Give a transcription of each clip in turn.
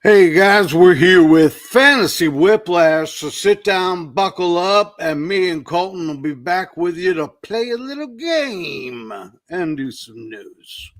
Hey guys, we're here with Fantasy Whiplash, so sit down, buckle up, and me and Colton will be back with you to play a little game and do some news.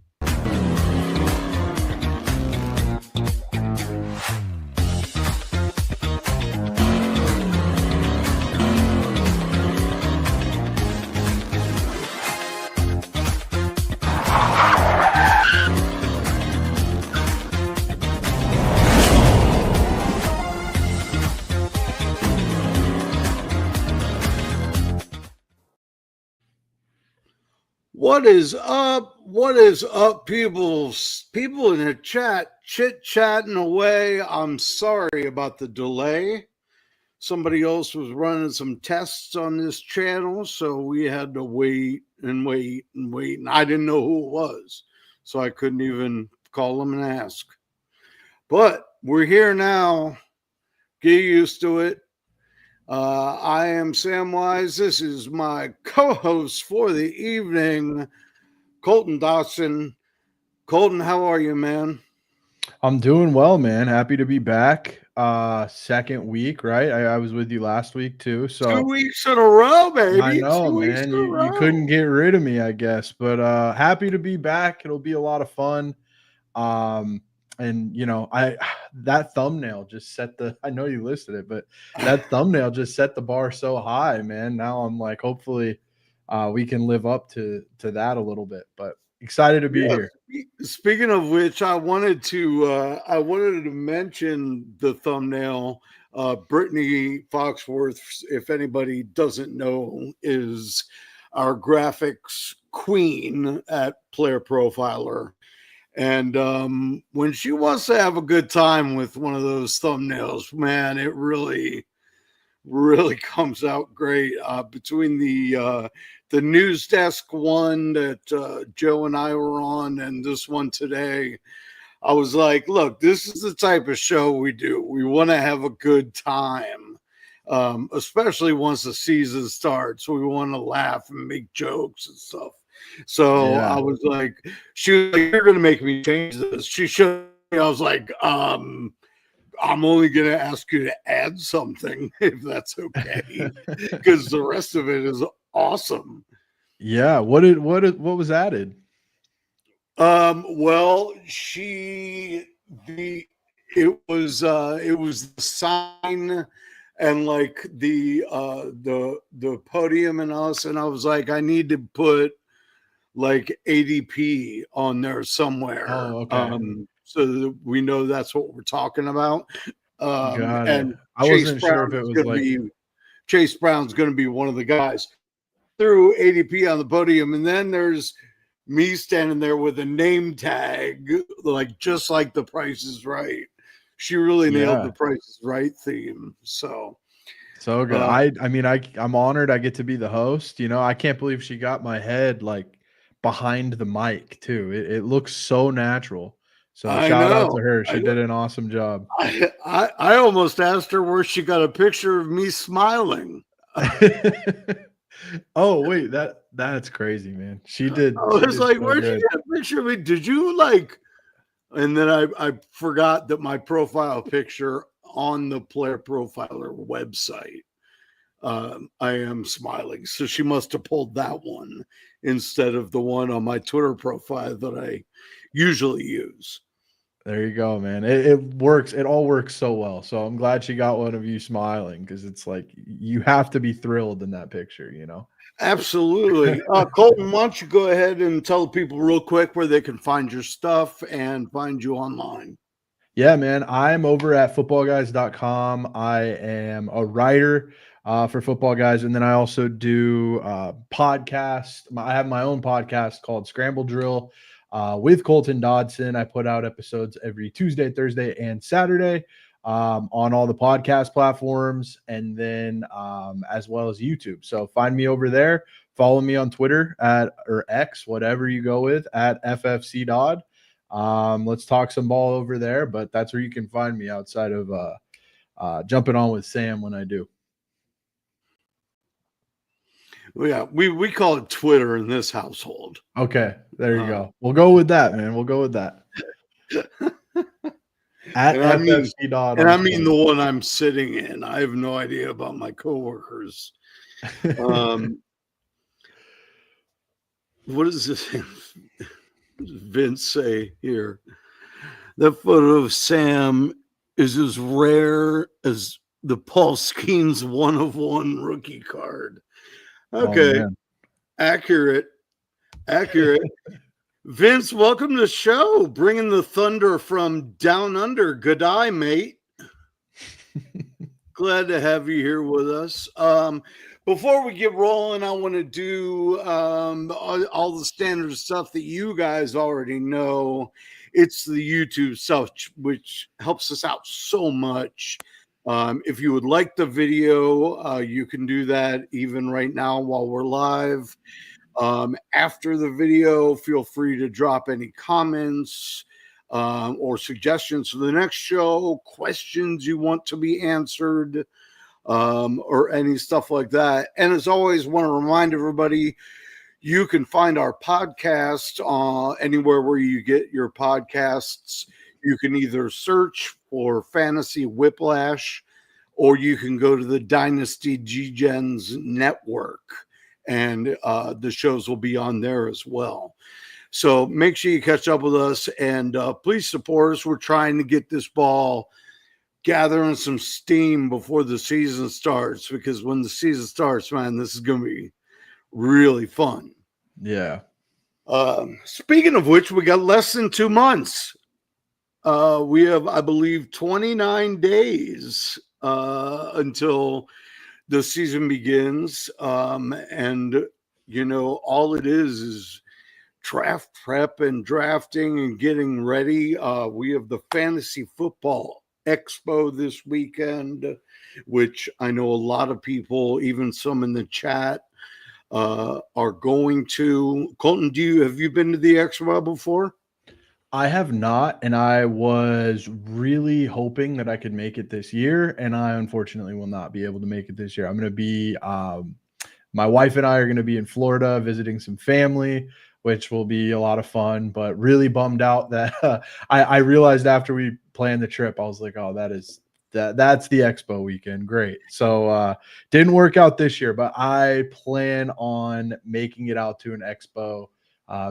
What is up? What is up, people? People in the chat chit-chatting away. I'm sorry about the delay. Somebody else was running some tests on this channel, so we had to wait and wait and wait. And I didn't know who it was, so I couldn't even call them and ask. But we're here now. Get used to it. I am Samwise. This is my co-host for the evening, Colton Dodgson. Colton, how are you, man? I'm doing well, man. Happy to be back. Second week, right? I was with you last week too. So 2 weeks in a row, baby. I know, 2 weeks man. in a row. You couldn't get rid of me, I guess. But happy to be back. It'll be a lot of fun. And you know, that thumbnail just set the, I know you listed it, but that thumbnail just set the bar so high, man. Now I'm like, hopefully we can live up to that a little bit. But excited to be here. Speaking of which, I wanted to mention the thumbnail. Brittany Foxworth, if anybody doesn't know, is our graphics queen at Player Profiler. And when she wants to have a good time with one of those thumbnails, man, it really comes out great. Between the news desk one that Joe and I were on and this one today, I was like, look, this is the type of show we do. We want to have a good time, especially once the season starts. We want to laugh and make jokes and stuff. So yeah. I was like, she was like, you're going to make me change this. She showed me. I was like, I'm only going to ask you to add something if that's okay, because the rest of it is awesome. Yeah. What was added? Well, it was the sign and like the podium and us, and I was like, I need to put like ADP on there somewhere. Oh, okay. So that we know that's what we're talking about. Got and it. I wasn't sure if it was like Chase Brown's going to be one of the guys. Threw ADP on the podium, and then there's me standing there with a name tag, like just like The Price is Right. She really nailed the Price is Right theme. So good. I mean, I'm honored I get to be the host. You know, I can't believe she got my head like behind the mic too. It looks so natural. So shout out to her. She did an awesome job. I almost asked her where she got a picture of me smiling. Oh wait, that's crazy, man. She did. I was like, where'd you get a picture of me? Did you like? And then I forgot that my profile picture on the Player Profiler website, I am smiling. So she must have pulled that one instead of the one on my Twitter profile that I usually use. There you go, man. It works. It all works so well. So I'm glad she got one of you smiling, because it's like you have to be thrilled in that picture, you know? Absolutely. Colton, why don't you go ahead and tell people real quick where they can find your stuff and find you online? Yeah, man. I'm over at footballguys.com. I am a writer for Football Guys. And then I also do podcasts. I have my own podcast called Scramble Drill with Colton Dodgson. I put out episodes every Tuesday, Thursday, and Saturday on all the podcast platforms, and then as well as YouTube. So find me over there. Follow me on Twitter or X, whatever you go with, at FFC Dodd. Let's talk some ball over there, but that's where you can find me outside of jumping on with Sam when I do. Yeah, we call it Twitter in this household. Okay, there you go. We'll go with that, man. We'll go with that. At And I mean, FFC Dodd and on I mean Twitter. the one I'm sitting in. I have no idea about my coworkers. What does this Vince say here? That photo of Sam is as rare as the Paul Skeens 1 of 1 rookie card. Oh, Okay, man. accurate. Vince, welcome to the show. Bringing the thunder from down under. Good eye, mate. Glad to have you here with us. Before we get rolling, I want to do all the standard stuff that you guys already know. It's the YouTube stuff, which helps us out so much. If you would like the video, you can do that even right now while we're live. After the video, feel free to drop any comments or suggestions for the next show, questions you want to be answered, or any stuff like that. And as always, want to remind everybody, you can find our podcast anywhere where you get your podcasts. You can either search for Fantasy Whiplash, or you can go to the Dynasty G-Gens Network, and the shows will be on there as well. So make sure you catch up with us, and please support us. We're trying to get this ball gathering some steam before the season starts, because when the season starts, man, this is going to be really fun. Yeah. Speaking of which, we got less than 2 months. We have, I believe, 29 days until the season begins. And, you know, all it is draft prep and drafting and getting ready. We have the Fantasy Football Expo this weekend, which I know a lot of people, even some in the chat, are going to. Colton, have you been to the Expo before? I have not, and I was really hoping that I could make it this year, and I unfortunately will not be able to make it this year. I'm going to be, my wife and I are going to be in Florida visiting some family, which will be a lot of fun, but really bummed out that I realized after we planned the trip, I was like, oh, that's the Expo weekend. Great. So didn't work out this year, but I plan on making it out to an Expo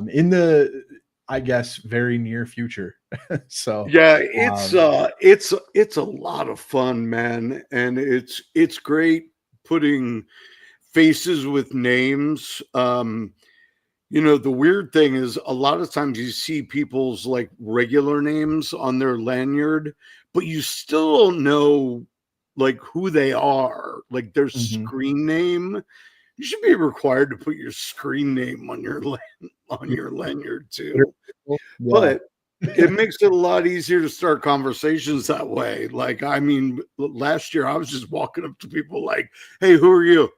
in the, I guess, very near future. So yeah, it's a lot of fun, man, and it's great putting faces with names. You know, the weird thing is a lot of times you see people's like regular names on their lanyard, but you still don't know like who they are, like their screen name. You should be required to put your screen name on your lanyard too. yeah. But it makes it a lot easier to start conversations that way. Like, I mean, last year I was just walking up to people like, "Hey, who are you?"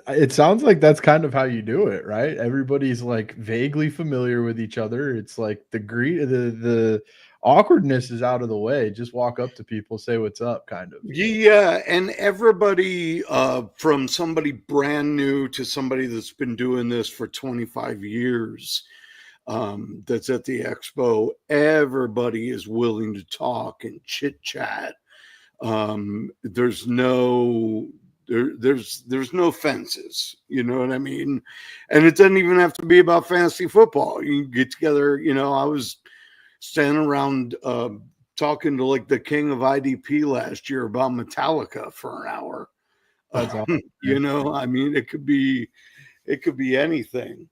It sounds like that's kind of how you do it, right? Everybody's like vaguely familiar with each other. It's like the awkwardness is out of the way. Just walk up to people, say what's up, kind of. Yeah, and everybody from somebody brand new to somebody that's been doing this for 25 years, that's at the expo, everybody is willing to talk and chit chat. There's no fences, you know what I mean? And it doesn't even have to be about fantasy football. You can get together, you know. I was standing around talking to like the king of IDP last year about Metallica for an hour. That's awesome. You know, I mean, it could be anything.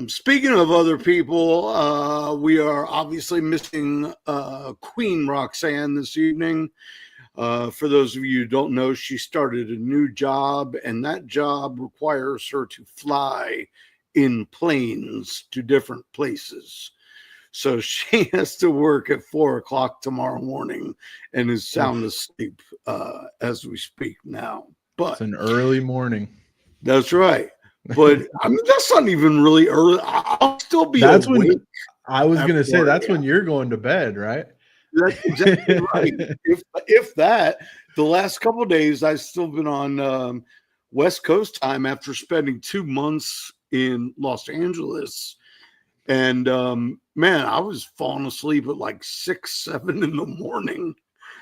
Speaking of other people, we are obviously missing Queen Roxanne this evening. For those of you who don't know, she started a new job, and that job requires her to fly in planes to different places. So she has to work at 4:00 tomorrow morning and is sound asleep as we speak now. But it's an early morning. That's right. But I mean, that's not even really early. I'll still be That's awake. when I was going to say that's when yeah. you're going to bed, right? That's exactly right. If that, the last couple of days, I've still been on West Coast time after spending 2 months in Los Angeles. And man, I was falling asleep at like 6, 7 in the morning.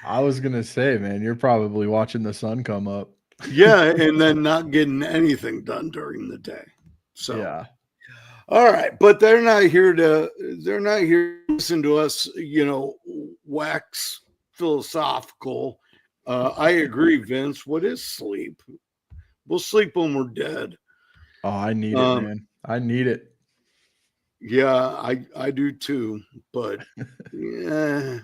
I was gonna say, man, you're probably watching the sun come up. Yeah, and then not getting anything done during the day. So Yeah. all right, but they're not here to listen to us, wax philosophical. I agree, Vince. What is sleep? We'll sleep when we're dead. Oh, I need it, man. I need it. Yeah, I do too, but yeah,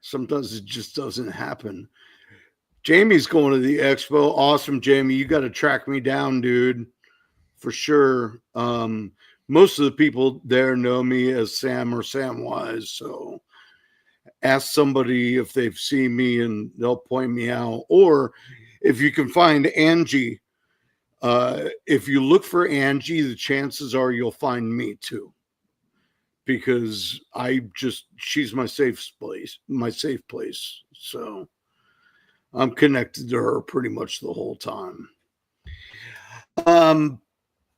sometimes it just doesn't happen. Jamie's going to the expo. Awesome, Jamie. You got to track me down, dude, for sure. Most of the people there know me as Sam or Samwise, so ask somebody if they've seen me and they'll point me out. Or if you can find Angie, if you look for Angie, the chances are you'll find me too. Because she's my safe place. So I'm connected to her pretty much the whole time.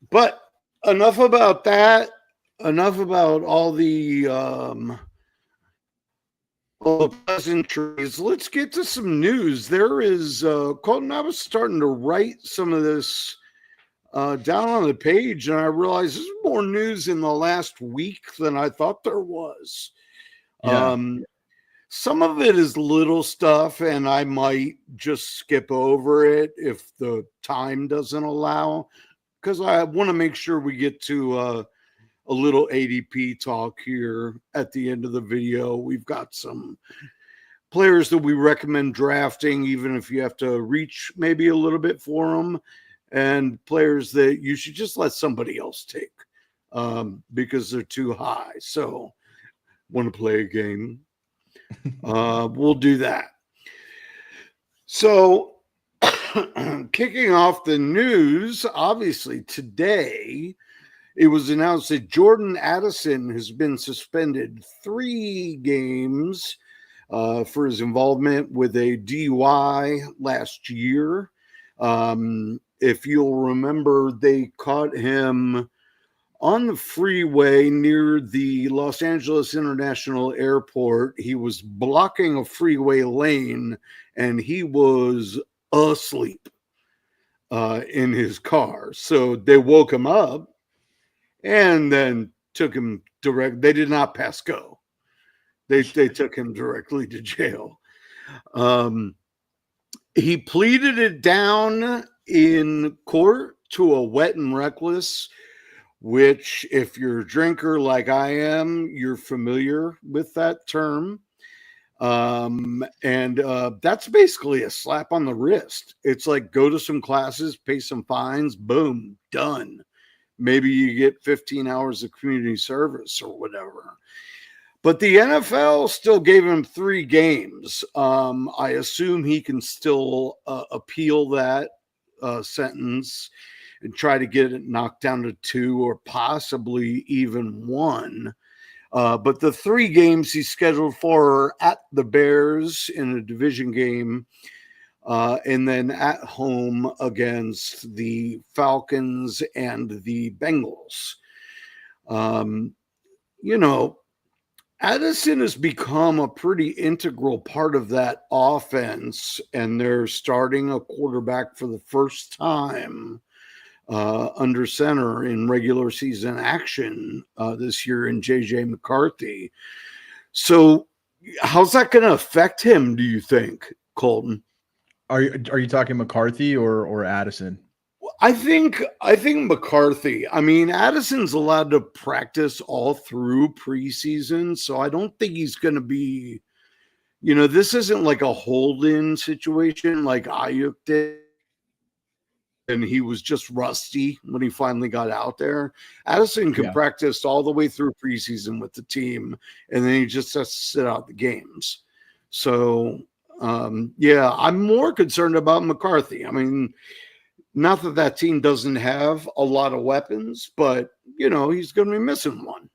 But enough about that. Enough about all the pleasantries. Let's get to some news. There is Colton. I was starting to write some of this down on the page, and I realized there's more news in the last week than I thought there was. Yeah. Some of it is little stuff, and I might just skip over it if the time doesn't allow, because I want to make sure we get to a little ADP talk here at the end of the video. We've got some players that we recommend drafting, even if you have to reach maybe a little bit for them, and players that you should just let somebody else take because they're too high. So, want to play a game? We'll do that. So, kicking off the news, obviously today, it was announced that Jordan Addison has been suspended 3 games for his involvement with a DUI last year. If you'll remember, they caught him on the freeway near the Los Angeles International Airport. He was blocking a freeway lane, and he was asleep in his car. So they woke him up and then took him direct. They did not pass go. They took him directly to jail. He pleaded it down in court to a wet and reckless, which if you're a drinker like I am, you're familiar with that term. That's basically a slap on the wrist. It's like go to some classes, pay some fines, boom, done. Maybe you get 15 hours of community service or whatever. But the NFL still gave him 3 games. I assume he can still appeal that sentence and try to get it knocked down to 2 or possibly even 1. But the 3 games he's scheduled for are at the Bears in a division game, and then at home against the Falcons and the Bengals. Addison has become a pretty integral part of that offense, and they're starting a quarterback for the first time under center in regular season action this year in JJ McCarthy. So how's that going to affect him, do you think, Colton? Are you talking McCarthy or Addison? I think McCarthy. I mean, Addison's allowed to practice all through preseason, so I don't think he's going to be, this isn't like a hold-in situation like Ayuk did, and he was just rusty when he finally got out there. Addison can practice all the way through preseason with the team, and then he just has to sit out the games. So, I'm more concerned about McCarthy. I mean, not that team doesn't have a lot of weapons, but, he's going to be missing one.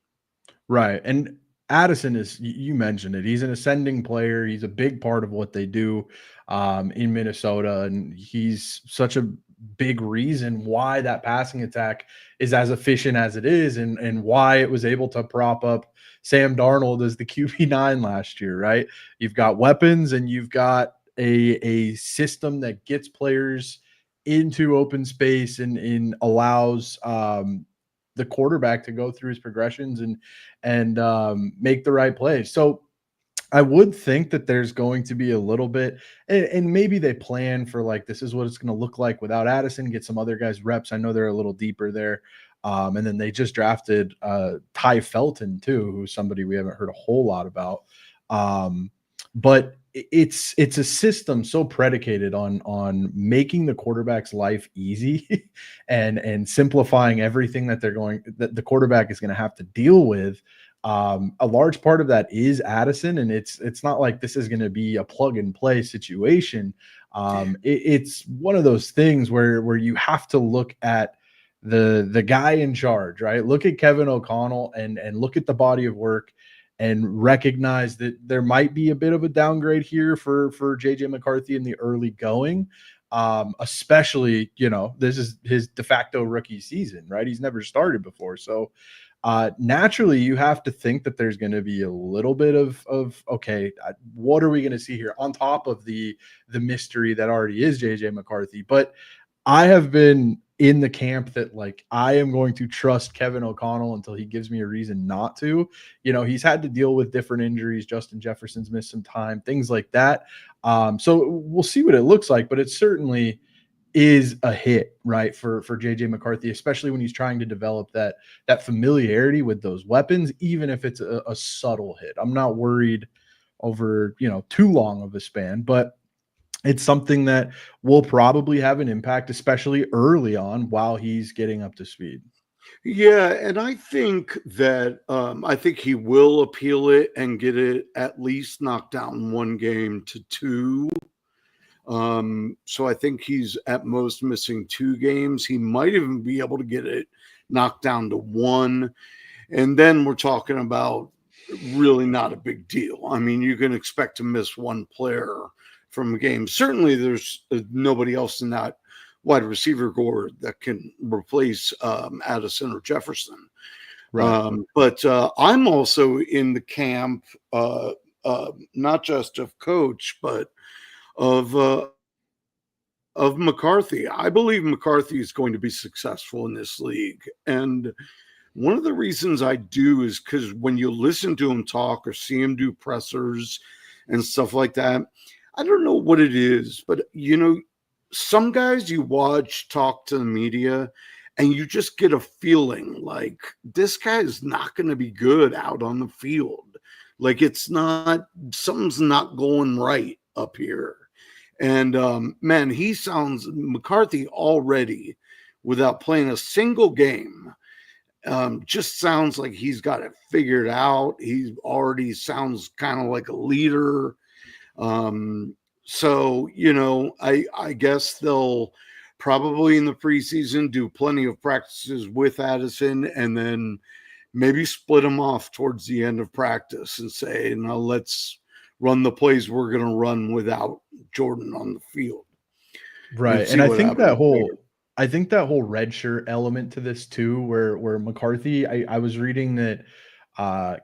Right. And Addison is, you mentioned it, he's an ascending player. He's a big part of what they do in Minnesota. And he's such a big reason why that passing attack is as efficient as it is, and why it was able to prop up Sam Darnold as the QB9 last year, right? You've got weapons and you've got a system that gets players into open space and allows the quarterback to go through his progressions and make the right plays. So I would think that there's going to be a little bit, and maybe they plan for like, this is what it's going to look like without Addison, get some other guys reps. I know they're a little deeper there. And then they just drafted Ty Felton too, who's somebody we haven't heard a whole lot about. But it's a system so predicated on making the quarterback's life easy and simplifying everything that the quarterback is going to have to deal with. A large part of that is Addison, and it's not like this is going to be a plug and play situation. It's one of those things where you have to look at the guy in charge, right? Look at Kevin O'Connell and look at the body of work and recognize that there might be a bit of a downgrade here for JJ McCarthy in the early going. Especially, this is his de facto rookie season, right? He's never started before. So naturally you have to think that there's going to be a little bit of okay, what are we going to see here on top of the mystery that already is JJ McCarthy? But I have been in the camp that like I am going to trust Kevin O'Connell until he gives me a reason not to. He's had to deal with different injuries. Justin Jefferson's missed some time, things like that. So we'll see what it looks like, but it certainly is a hit, right, for JJ McCarthy, especially when he's trying to develop that familiarity with those weapons, even if it's a subtle hit. I'm not worried over, too long of a span, but it's something that will probably have an impact, especially early on while he's getting up to speed. Yeah, and I think that I think he will appeal it and get it at least knocked down 1 game to 2. So I think he's at most missing 2 games. He might even be able to get it knocked down to 1. And then we're talking about really not a big deal. I mean, you can expect to miss 1 player from a game. Certainly there's nobody else in that wide receiver core that can replace Addison or Jefferson. Right. But I'm also in the camp, not just of coach, but of McCarthy. I believe McCarthy is going to be successful in this league. And one of the reasons I do is because when you listen to him talk or see him do pressers and stuff like that, I don't know what it is, but some guys you watch talk to the media and you just get a feeling like this guy is not going to be good out on the field. Like something's not going right up here. And man, McCarthy already, without playing a single game, just sounds like he's got it figured out. He already sounds kind of like a leader. So, I guess they'll probably in the preseason do plenty of practices with Addison and then maybe split them off towards the end of practice and say, now let's run the plays we're going to run without Jordan on the field. Right. And I think that whole red shirt element to this too, where McCarthy, I was reading that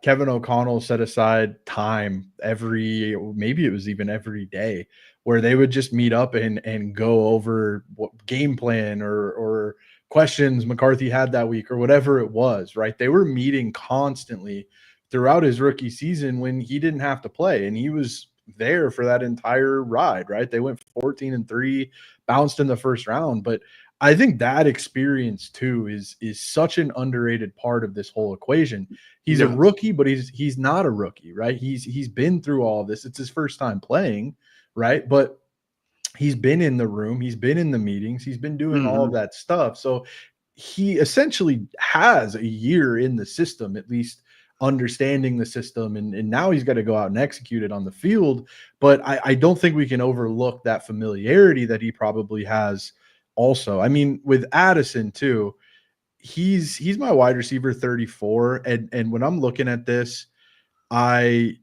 Kevin O'Connell set aside time maybe it was even every day, where they would just meet up and go over what game plan or questions McCarthy had that week or whatever it was, right? They were meeting constantly throughout his rookie season when he didn't have to play, and he was there for that entire ride, right? They went 14-3, bounced in the first round, but I think that experience too is such an underrated part of this whole equation. He's a rookie, but he's not a rookie, right? He's been through all of this. It's his first time playing, right? But he's been in the room, he's been in the meetings, he's been doing all of that stuff. So he essentially has a year in the system, at least understanding the system, and now he's got to go out and execute it on the field. But I don't think we can overlook that familiarity that he probably has also. I mean, with Addison too, he's my wide receiver 34, and when I'm looking at this, the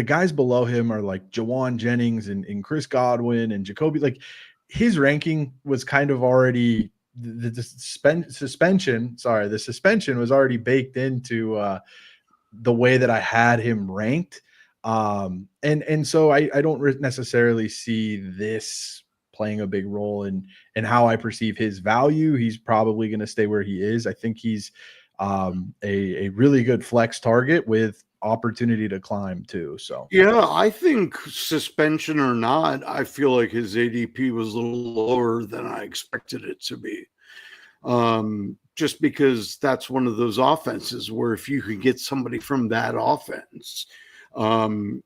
guys below him are like Jawan Jennings and Chris Godwin and Jacoby. Like, his ranking was kind of already the suspension. Sorry, the suspension was already baked into the way that I had him ranked. And so I don't necessarily see this playing a big role in how I perceive his value. He's probably going to stay where he is. I think he's a really good flex target with opportunity to climb too. So Yeah, I think suspension or not, I feel like his ADP was a little lower than I expected it to be. Just because that's one of those offenses where if you can get somebody from that offense,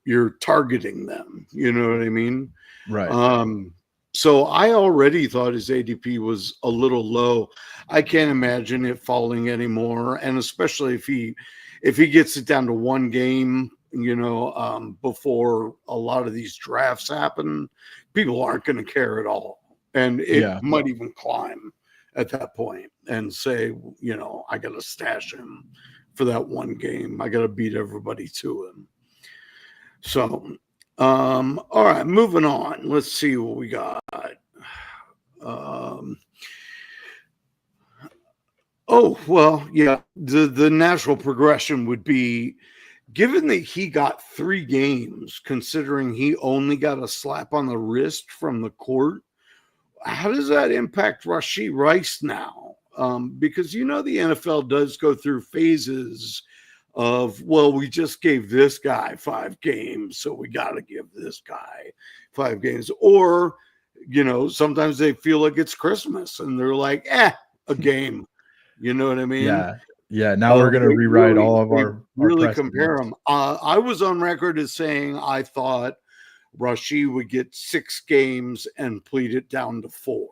you're targeting them. You know what I mean? right. So I already thought his ADP was a little low. I can't imagine it falling anymore, and especially if he gets it down to one game, before a lot of these drafts happen, people aren't going to care at all, and it Yeah. might even climb at that point and say, I got to stash him for that one game. I got to beat everybody to him. So, all right, moving on. Let's see what we got. The natural progression would be, given that he got 3 games, considering he only got a slap on the wrist from the court, how does that impact Rashee Rice now? Because the NFL does go through phases of, well, we just gave this guy 5 games, so we got to give this guy 5 games. Or, sometimes they feel like it's Christmas and they're like, a game. You know what I mean? Yeah. Yeah. Now we're going to rewrite all of They our really precedents. compare them. I was on record as saying I thought Rashee would get 6 games and plead it down to 4.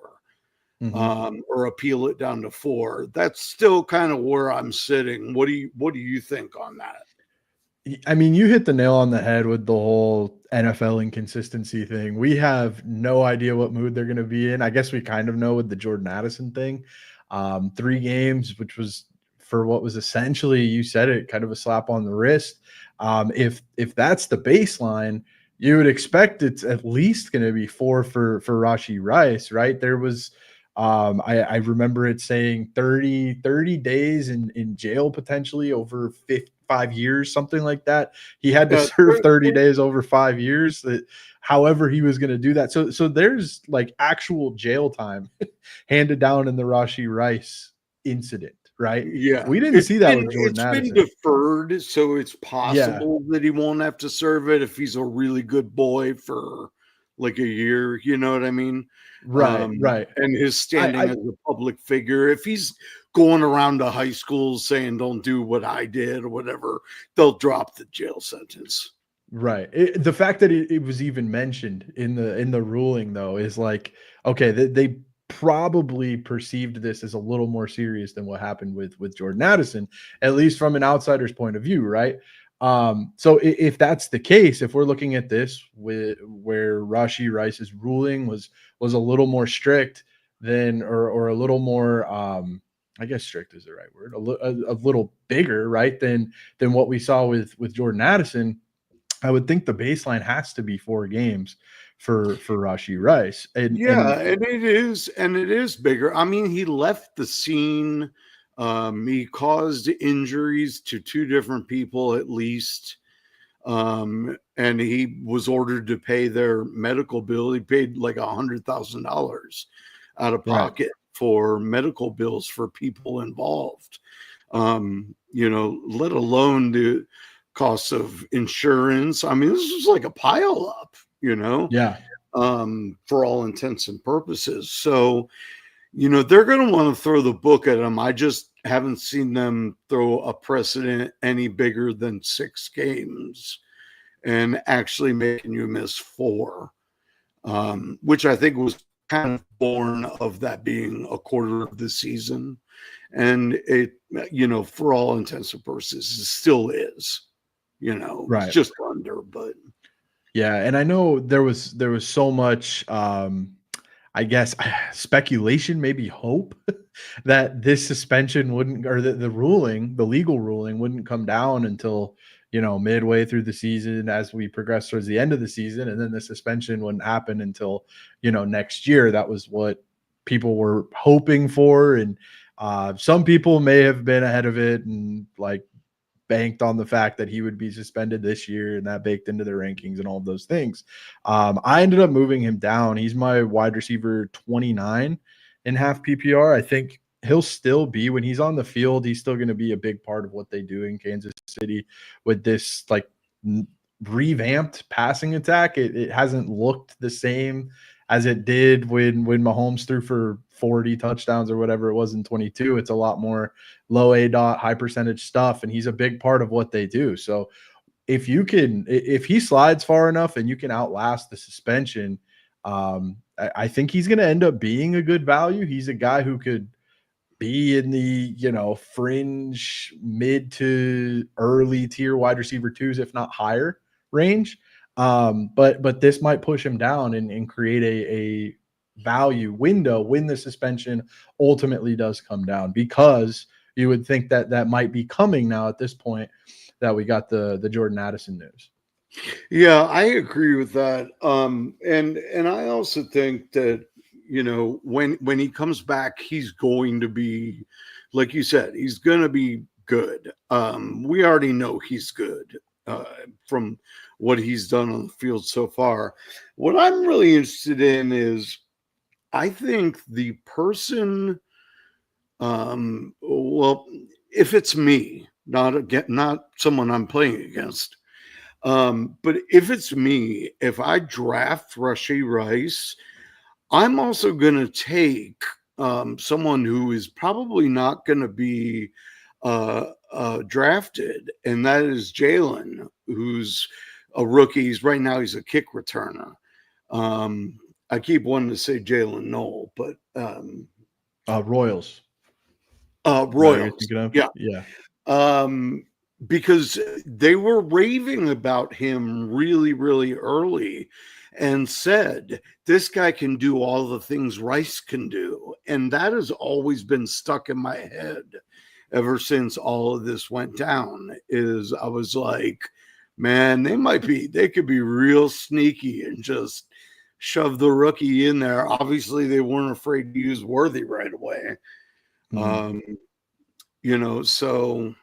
Or appeal it down to 4. That's still kind of where I'm sitting. What do you think on that? I mean, you hit the nail on the head with the whole NFL inconsistency thing. We have no idea what mood they're going to be in. I guess we kind of know with the Jordan Addison thing. 3 games, which was for what was essentially, you said it, kind of a slap on the wrist. If that's the baseline, you would expect it's at least going to be 4 for Rashee Rice, right? There was I remember it saying 30 days in jail, potentially over 5 years, something like that. He had to serve 30 days over 5 years, that however he was going to do that. So there's like actual jail time handed down in the Rashee Rice incident, right? Yeah. We didn't see that with Jordan It's been Addison. deferred, so it's Yeah, possible that he won't have to serve it if he's a really good boy for like a year. You know what I mean? right. And his standing as a public figure, if he's going around to high schools saying don't do what I did or whatever, they'll drop the jail sentence. Right. The fact that it was even mentioned in the ruling, though, is like, okay, they probably perceived this as a little more serious than what happened with Jordan Addison, at least from an outsider's point of view, right? So if that's the case, if we're looking at this with where Rashee Rice's ruling was a little more strict than, or a little more, I guess strict is the right word, a little bigger, right, than what we saw with Jordan Addison, I would think the baseline has to be 4 games for Rashee Rice. And And it is bigger. I mean, he left the scene. He caused injuries to 2 different people at least. And he was ordered to pay their medical bill. He paid like $100,000 out of right. pocket for medical bills for people involved. Let alone the cost of insurance. I mean, this was like a pile up, Yeah. for all intents and purposes. So, they're going to want to throw the book at him. I just haven't seen them throw a precedent any bigger than 6 games and actually making you miss 4, which I think was kind of born of that being a quarter of the season. And it, for all intents and purposes, it still is, Right. it's just under, but Yeah, and I know there was so much I guess speculation, maybe hope that this suspension wouldn't, or the ruling, the legal ruling wouldn't come down until, midway through the season as we progress towards the end of the season. And then the suspension wouldn't happen until, next year. That was what people were hoping for. And some people may have been ahead of it and like banked on the fact that he would be suspended this year, and that baked into their rankings and all of those things. I ended up moving him down. He's my wide receiver 29 in half PPR. I think he'll still be, when he's on the field, he's still going to be a big part of what they do in Kansas City with this like revamped passing attack. It hasn't looked the same as it did when Mahomes threw for 40 touchdowns or whatever it was in 22. It's a lot more low ADOT, high percentage stuff, and he's a big part of what they do. So if he slides far enough and you can outlast the suspension, I think he's going to end up being a good value. He's a guy who could be in the, fringe mid to early tier wide receiver 2s, if not higher range. But this might push him down and create a value window when the suspension ultimately does come down, because you would think that might be coming now at this point that we got the Jordan Addison news. Yeah, I agree with that. And I also think that, when he comes back, he's going to be, like you said, he's going to be good. We already know he's good from what he's done on the field so far. What I'm really interested in is, I think the person, well, if it's me, not someone I'm playing against, but if it's me, if I draft Rashee Rice, I'm also going to take someone who is probably not going to be drafted, and that is Jalen, who's a rookie. Right now he's a kick returner. I keep wanting to say Jalen Noel, but Royals. Royals. Yeah. Because they were raving about him really, really early and said, this guy can do all the things Rice can do. And that has always been stuck in my head ever since all of this went down. Is I was like, man, they could be real sneaky and just shove the rookie in there. Obviously, they weren't afraid to use Worthy right away. So.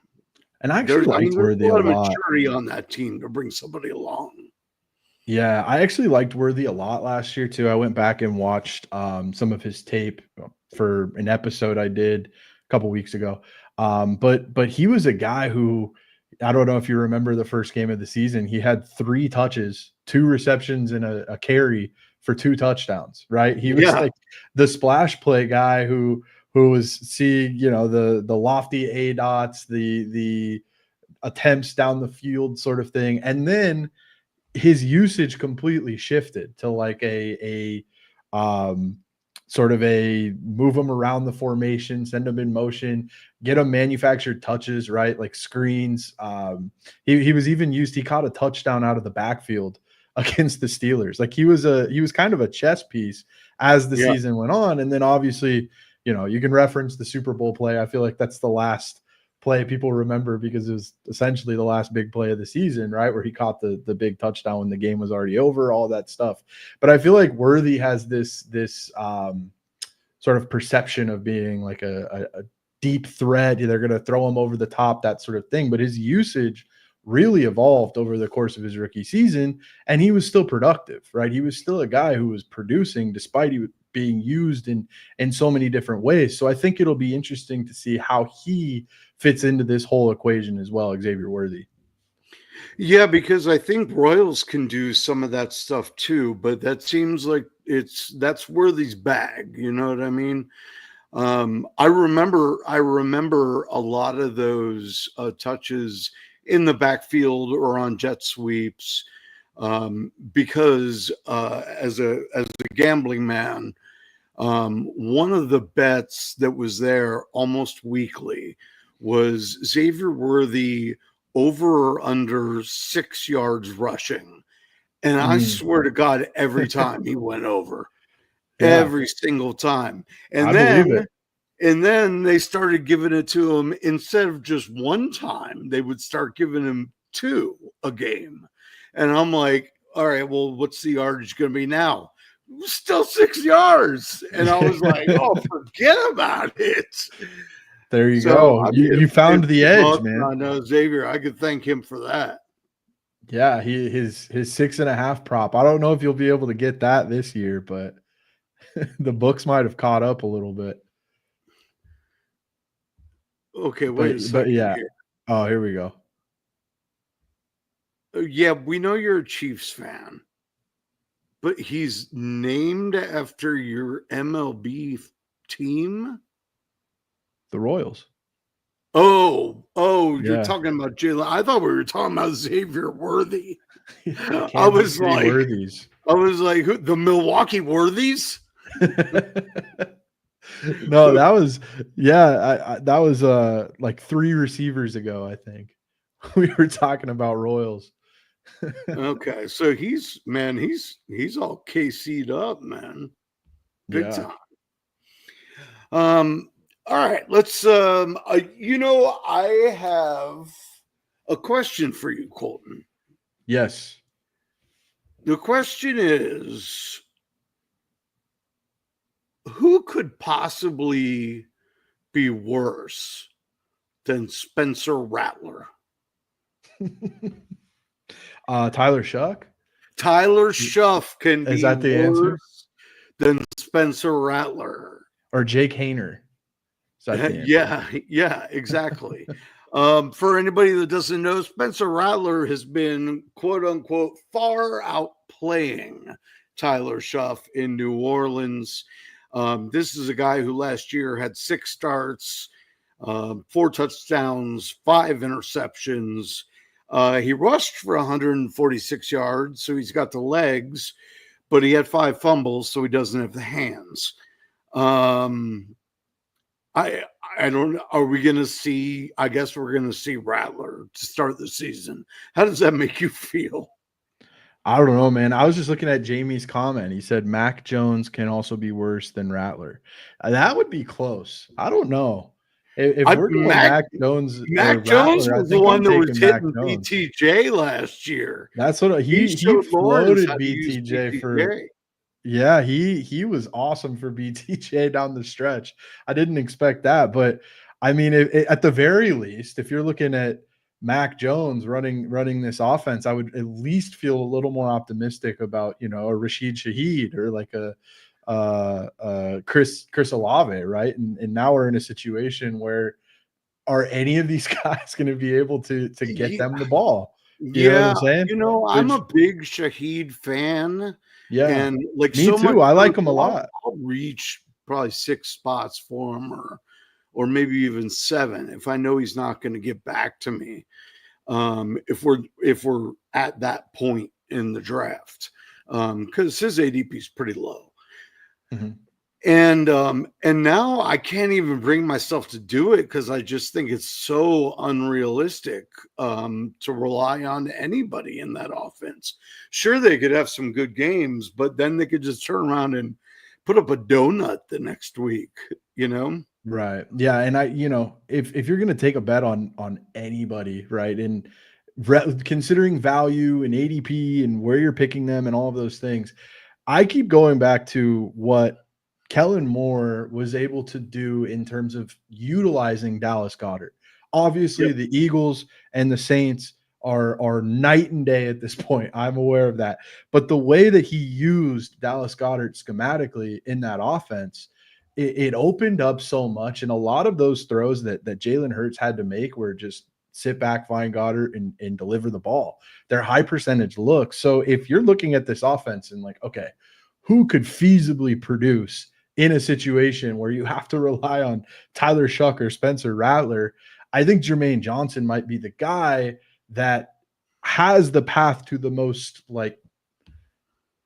And I actually liked Worthy a lot of maturity on that team to bring somebody along. Yeah, I actually liked Worthy a lot last year too. I went back and watched some of his tape for an episode I did a couple weeks ago. But he was a guy who, I don't know if you remember the first game of the season, he had 3 touches, 2 receptions, and a carry for 2 touchdowns, right? He was like the splash play guy who was seeing, the lofty A dots, the attempts down the field sort of thing. And then his usage completely shifted to like a sort of a move him around the formation, send him in motion, get him manufactured touches, right? Like screens. He was even used, he caught a touchdown out of the backfield against the Steelers. Like he was kind of a chess piece as the season went on. And then obviously, you can reference the Super Bowl play. I feel like that's the last play people remember because it was essentially the last big play of the season, right? Where he caught the big touchdown when the game was already over, all that stuff. But I feel like Worthy has this sort of perception of being like a deep threat. They're going to throw him over the top, that sort of thing. But his usage really evolved over the course of his rookie season, and he was still productive, right? He was still a guy who was producing despite he being used in so many different ways. So I think it'll be interesting to see how he fits into this whole equation as well, Xavier Worthy. Yeah, because I think Royals can do some of that stuff too, but that seems like that's Worthy's bag. You know what I mean? I remember a lot of those touches in the backfield or on jet sweeps, because as a gambling man, one of the bets that was there almost weekly was Xavier Worthy over or under 6 yards rushing. And I swear to God, every time he went over, every single time. And then they started giving it to him instead of just one time. They would start giving him 2 a game. And I'm like, all right, well, what's the yardage going to be now? Still 6 yards. And I was like, oh, forget about it. There you go. You found the edge, man. I know Xavier. I could thank him for that. Yeah, his 6.5 prop. I don't know if you'll be able to get that this year, but the books might have caught up a little bit. Okay, wait a second. But yeah. Here. Oh, here we go. Yeah, we know you're a Chiefs fan, but he's named after your MLB team? The Royals. Oh, you're talking about Jalen. I thought we were talking about Xavier Worthy. I was like, who, the Milwaukee Worthies? No, that was that was like 3 receivers ago, I think. We were talking about Royals. Okay, so he's all KC'd up, man. Big time. All right, let's I have a question for you, Colton. Yes. The question is, who could possibly be worse than Spencer Rattler? Tyler Shuck? Tyler Shuff can is be that the worse answer? Than Spencer Rattler. Or Jake Hayner. Yeah, exactly. For anybody that doesn't know, Spencer Rattler has been, quote unquote, far outplaying Tyler Shuff in New Orleans. This is a guy who last year had 6 starts, 4 touchdowns, 5 interceptions. He rushed for 146 yards, so he's got the legs, but he had 5 fumbles, so he doesn't have the hands. I don't know. Are we going to see? I guess we're going to see Rattler to start the season. How does that make you feel? I don't know, man. I was just looking at Jamie's comment. He said Mac Jones can also be worse than Rattler. That would be close. I don't know. If we're doing Mac Jones, Jones was the one that was hitting BTJ last year. That's what he floated BTJ for. Yeah, he was awesome for BTJ down the stretch. I didn't expect that, but I mean, at the very least, if you're looking at Mac Jones running this offense, I would at least feel a little more optimistic about, a Rashid Shaheed or like a Chris Olave, right? And now we're in a situation where are any of these guys going to be able to get them the ball? You know what I'm saying? I'm a big Shaheed fan. Yeah, and like me so too. I like him a lot. I'll reach probably 6 spots for him, or maybe even 7 if I know he's not going to get back to me. If we're at that point in the draft, because his ADP is pretty low. Mm-hmm. And now I can't even bring myself to do it because I just think it's so unrealistic to rely on anybody in that offense. Sure, they could have some good games, but then they could just turn around and put up a donut the next week, Right. Yeah. And if you're going to take a bet on anybody, right, and considering value and ADP and where you're picking them and all of those things, I keep going back to what Kellen Moore was able to do in terms of utilizing Dallas Goedert. Obviously, The Eagles and the Saints are night and day at this point. I'm aware of that. But the way that he used Dallas Goedert schematically in that offense, it opened up so much. And a lot of those throws that Jalen Hurts had to make were just sit back, find Goddard, and deliver the ball. They're high percentage looks. So if you're looking at this offense and like, okay, who could feasibly produce in a situation where you have to rely on Tyler Shuck or Spencer Rattler, I think Jermaine Johnson might be the guy that has the path to the most, like,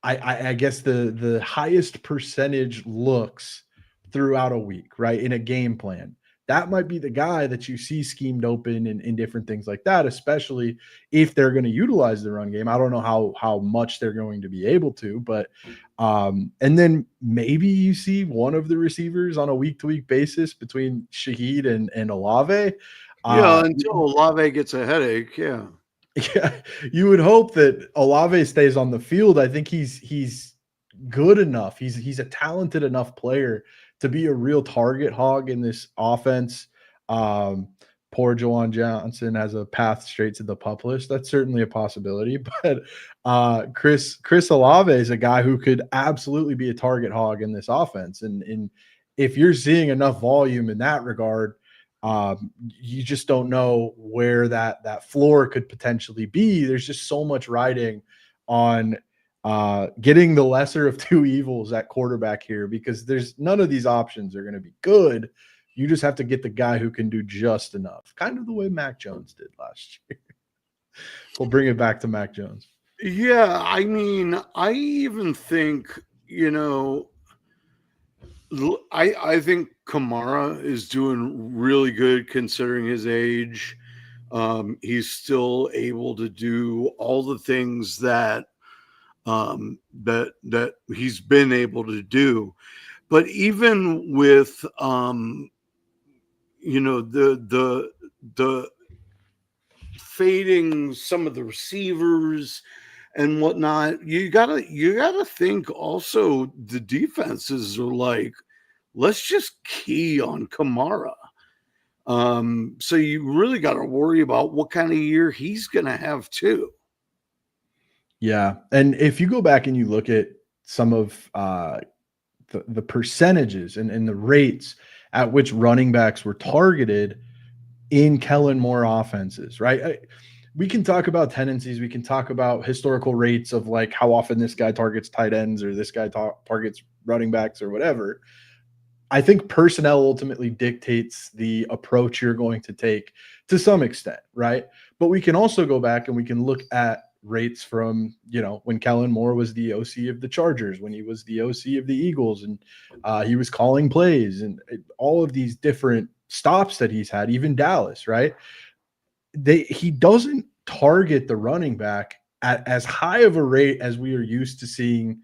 I guess the highest percentage looks throughout a week, right, in a game plan. That might be the guy that you see schemed open in different things like that, especially if they're going to utilize the run game. I don't know how much they're going to be able to, but and then maybe you see one of the receivers on a week-to-week basis between Shaheed and Olave. Until Olave gets a headache, yeah. Yeah, you would hope that Olave stays on the field. I think he's good enough. He's a talented enough player to be a real target hog in this offense. Um, Poor Jawan Johnson has a path straight to the pup list. That's certainly a possibility. But Chris Olave is a guy who could absolutely be a target hog in this offense. And if you're seeing enough volume in that regard, you just don't know where that floor could potentially be. There's just so much riding on getting the lesser of two evils at quarterback here, because there's none of these options are going to be good. You just have to get the guy who can do just enough, kind of the way Mac Jones did last year. We'll bring it back to Mac Jones. Yeah, I mean, I even think, I think Kamara is doing really good considering his age. He's still able to do all the things that that he's been able to do. But even with the fading some of the receivers and whatnot, you gotta think also the defenses are like, let's just key on Kamara. So you really got to worry about what kind of year he's gonna have too. Yeah, and if you go back and you look at some of the percentages and the rates at which running backs were targeted in Kellen Moore offenses, right? We can talk about tendencies. We can talk about historical rates of like how often this guy targets tight ends or this guy targets running backs or whatever. I think personnel ultimately dictates the approach you're going to take to some extent, right? But we can also go back and we can look at rates from, when Kellen Moore was the OC of the Chargers, when he was the OC of the Eagles, and he was calling plays, and all of these different stops that he's had, even Dallas, right? He doesn't target the running back at as high of a rate as we are used to seeing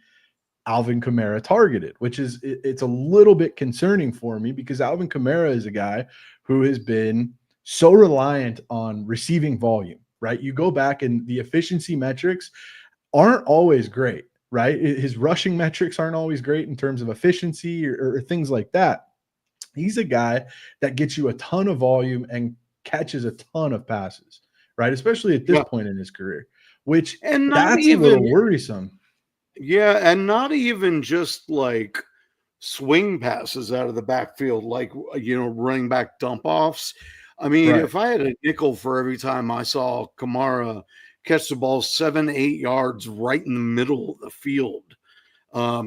Alvin Kamara targeted, which is it's a little bit concerning for me, because Alvin Kamara is a guy who has been so reliant on receiving volume, right? You go back and the efficiency metrics aren't always great, right? His rushing metrics aren't always great in terms of efficiency or things like that. He's a guy that gets you a ton of volume and catches a ton of passes, right? Especially at this point in his career, which And not that's a even, little worrisome. yeah, and not even just like swing passes out of the backfield, like, running back dump offs. I mean, Right. if I had a nickel for every time I saw Kamara catch the ball 7-8 yards right in the middle of the field, I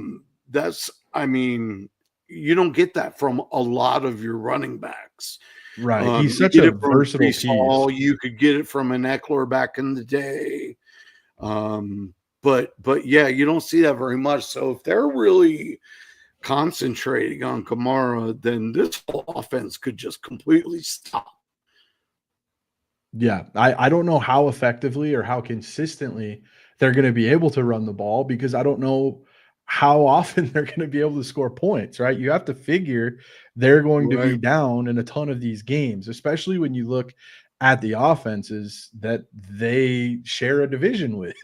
mean, you don't get that from a lot of your running backs. Right. He's You such get a it from versatile Breece piece. Hall, you could get it from an Eckler back in the day. But yeah, you don't see that very much. So if they're really concentrating on Kamara, then this whole offense could just completely stop. Yeah. I don't know how effectively or how consistently they're going to be able to run the ball, because I don't know how often they're going to be able to score points, right? You have to figure they're going to be Right. down in a ton of these games, especially when you look at the offenses that they share a division with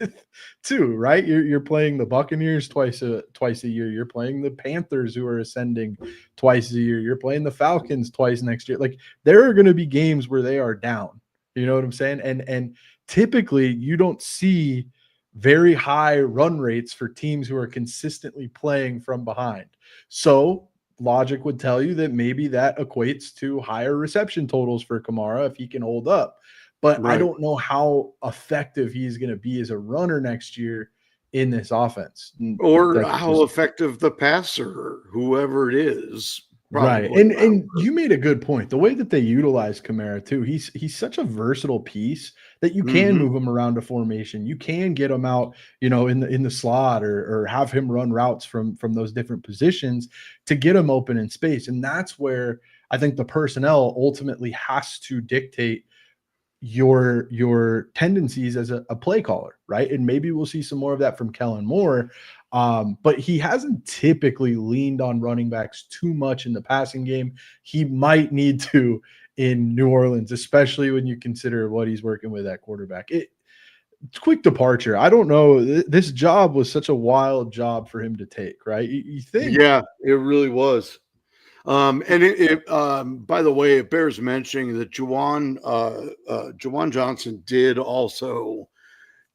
too, right? You're playing the Buccaneers twice a year. You're playing the Panthers, who are ascending, twice a year. You're playing the Falcons twice next year. Like, there are going to be games where they are down. You know what I'm saying? And typically you don't see very high run rates for teams who are consistently playing from behind. So logic would tell you that maybe that equates to higher reception totals for Kamara if he can hold up. But I Right. don't know how effective he's going to be as a runner next year in this offense. Or That's how just effective the passer, whoever it is, right. probably not. And you made a good point. The way that they utilize Kamara too, he's such a versatile piece that you can Mm-hmm. move him around a formation. You can get him out, in the slot, or have him run routes from those different positions to get him open in space. And that's where I think the personnel ultimately has to dictate your tendencies as a play caller, right? And maybe we'll see some more of that from Kellen Moore. But he hasn't typically leaned on running backs too much in the passing game. He might need to in New Orleans, especially when you consider what he's working with at quarterback. quick departure. I don't know. This job was such a wild job for him to take, right? You think? Yeah, it really was. And by the way, it bears mentioning that Juwan Johnson did also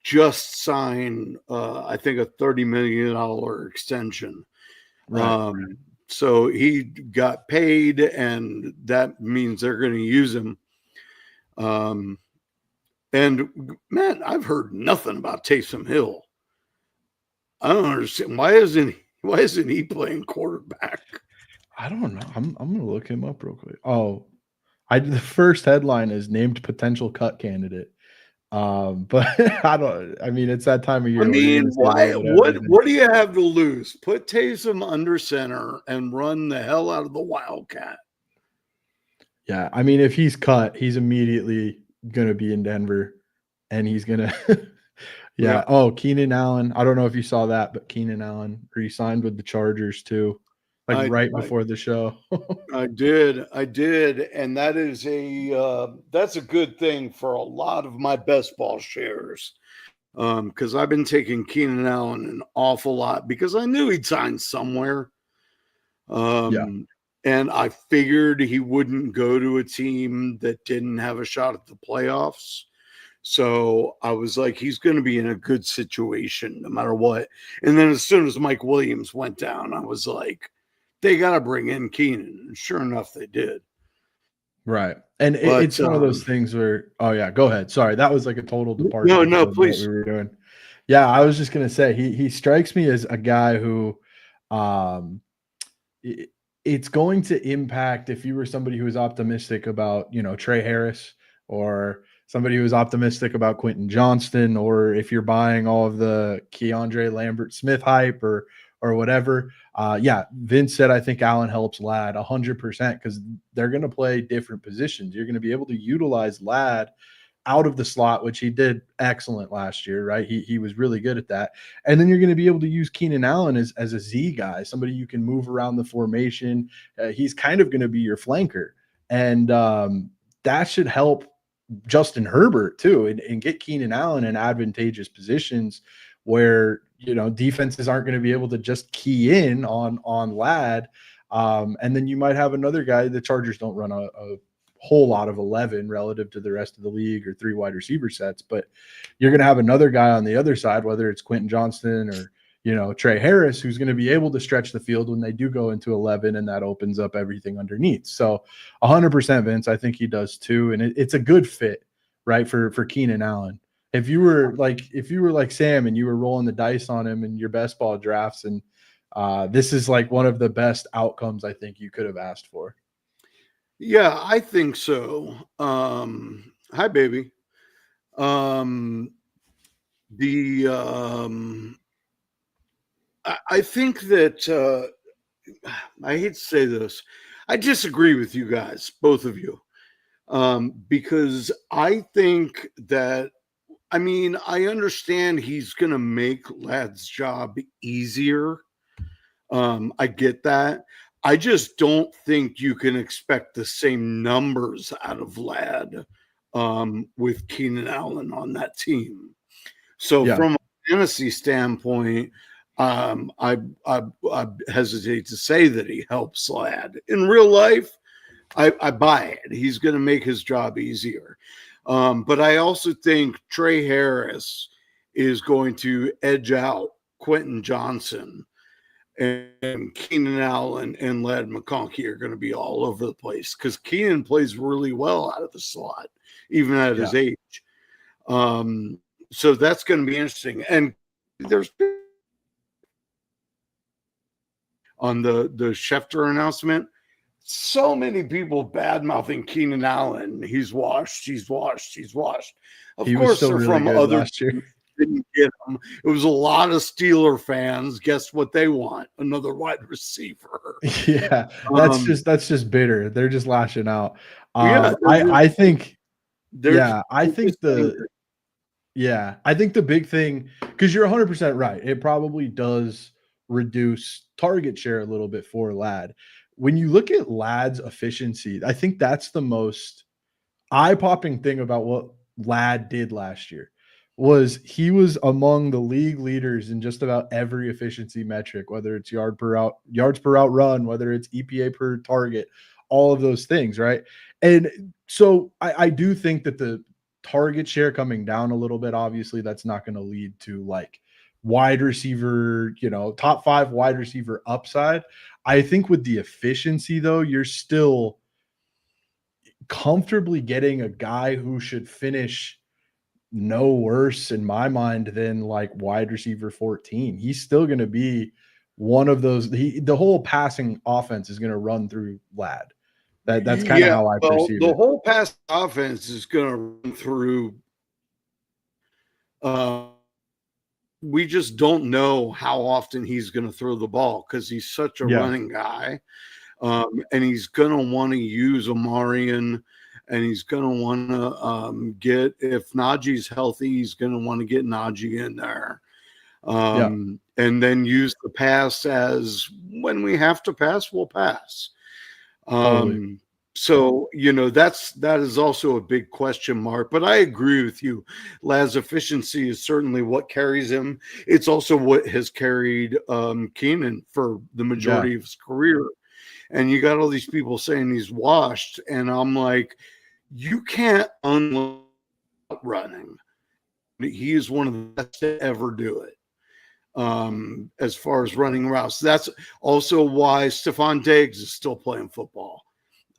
just sign, I think, a $30 million extension. Right. So he got paid, and that means they're going to use him. And man, I've heard nothing about Taysom Hill. I don't understand why isn't he playing quarterback? I don't know. I'm gonna look him up real quick. Oh, the first headline is named potential cut candidate. But I mean, it's that time of year I where you're mean, gonna say a why? little bit of everything. What do you have to lose? Put Taysom under center and run the hell out of the Wildcat. Yeah, I mean, if he's cut, he's immediately gonna be in Denver, and he's gonna. Yeah. Yep. Oh, Keenan Allen. I don't know if you saw that, but Keenan Allen re-signed with the Chargers too, like right before the show. I did, and that is that's a good thing for a lot of my best ball shares, because I've been taking Keenan Allen an awful lot because I knew he'd sign somewhere, Yeah. and I figured he wouldn't go to a team that didn't have a shot at the playoffs. So I was like, he's going to be in a good situation no matter what. And then as soon as Mike Williams went down, I was like, they got to bring in Keenan. And sure enough, they did. Right. And But, it's one of those things where, oh yeah, go ahead. Sorry, that was like a total departure. No, from please. what we were doing. Yeah, I was just gonna say he strikes me as a guy who, it's going to impact if you were somebody who was optimistic about Trey Harris, or somebody who was optimistic about Quentin Johnston, or if you're buying all of the Keandre Lambert Smith hype or whatever. Yeah, Vince said I think Allen helps Ladd 100% because they're going to play different positions. You're going to be able to utilize Ladd out of the slot, which he did excellent last year, right? He was really good at that. And then you're going to be able to use Keenan Allen as a Z guy, somebody you can move around the formation. He's kind of going to be your flanker. And that should help Justin Herbert too, and get Keenan Allen in advantageous positions where defenses aren't going to be able to just key in on Ladd. And then you might have another guy. The Chargers don't run a whole lot of 11 relative to the rest of the league, or 3 wide receiver sets, but you're going to have another guy on the other side, whether it's Quentin Johnston or Trey Harris, who's going to be able to stretch the field when they do go into 11, and that opens up everything underneath. So 100% Vince, I think he does too. And it's a good fit, right? For Keenan Allen. If you were like Sam and you were rolling the dice on him in your best ball drafts, and this is like one of the best outcomes I think you could have asked for. Yeah, I think so. Hi, baby. I think that I hate to say this. I disagree with you guys, both of you, because I think that, I mean, I understand he's going to make Ladd's job easier. I get that. I just don't think you can expect the same numbers out of Ladd with Keenan Allen on that team. So from a fantasy standpoint, I hesitate to say that he helps Ladd. In real life, I buy it. He's going to make his job easier. But I also think Trey Harris is going to edge out Quentin Johnston, and Keenan Allen and Ladd McConkey are going to be all over the place because Keenan plays really well out of the slot, even at his age. So that's going to be interesting. And there's on the Schefter announcement, so many people bad mouthing Keenan Allen. He's washed. Of course, they're from other last year. Didn't get him. It was a lot of Steeler fans. Guess what they want? Another wide receiver. Yeah, that's just bitter. They're just lashing out. I think the big thing, because you're 100% right, it probably does reduce target share a little bit for Ladd. When you look at Ladd's efficiency, I think that's the most eye-popping thing about what Ladd did last year. was he was among the league leaders in just about every efficiency metric, whether it's yards per route run, whether it's EPA per target, all of those things, right? And so I do think that the target share coming down a little bit, obviously that's not going to lead to like wide receiver, top 5 wide receiver upside. I think with the efficiency though, you're still comfortably getting a guy who should finish no worse in my mind than like wide receiver 14. He's still going to be one of those. The whole passing offense is going to run through Lad. That's kind of how I perceive the it. whole pass offense is going to run through. We just don't know how often he's going to throw the ball because he's such a running guy. And he's going to want to use Omarion, and he's going to want to get, if Najee's healthy, he's going to want to get Najee in there. And then use the pass as when we have to pass, we'll pass. Totally. So, that is also a big question mark, but I agree with you. Lad's efficiency is certainly what carries him. It's also what has carried Keenan for the majority of his career. And you got all these people saying he's washed, and I'm like, you can't unload running. He is one of the best to ever do it. As far as running routes, that's also why Stephon Diggs is still playing football.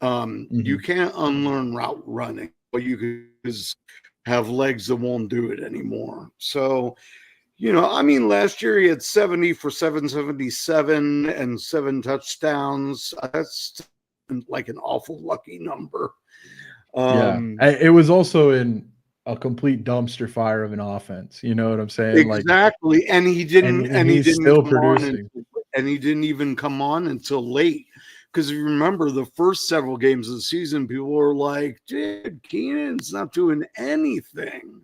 You can't unlearn route running, but you can just have legs that won't do it anymore. So, last year he had 70 for 777 and 7 touchdowns. That's like an awful lucky number. It was also in a complete dumpster fire of an offense. You know what I'm saying? Exactly. And he didn't, and he didn't still producing. And he didn't even come on until late. Because if you remember the first several games of the season, people were like, dude, Keenan's not doing anything.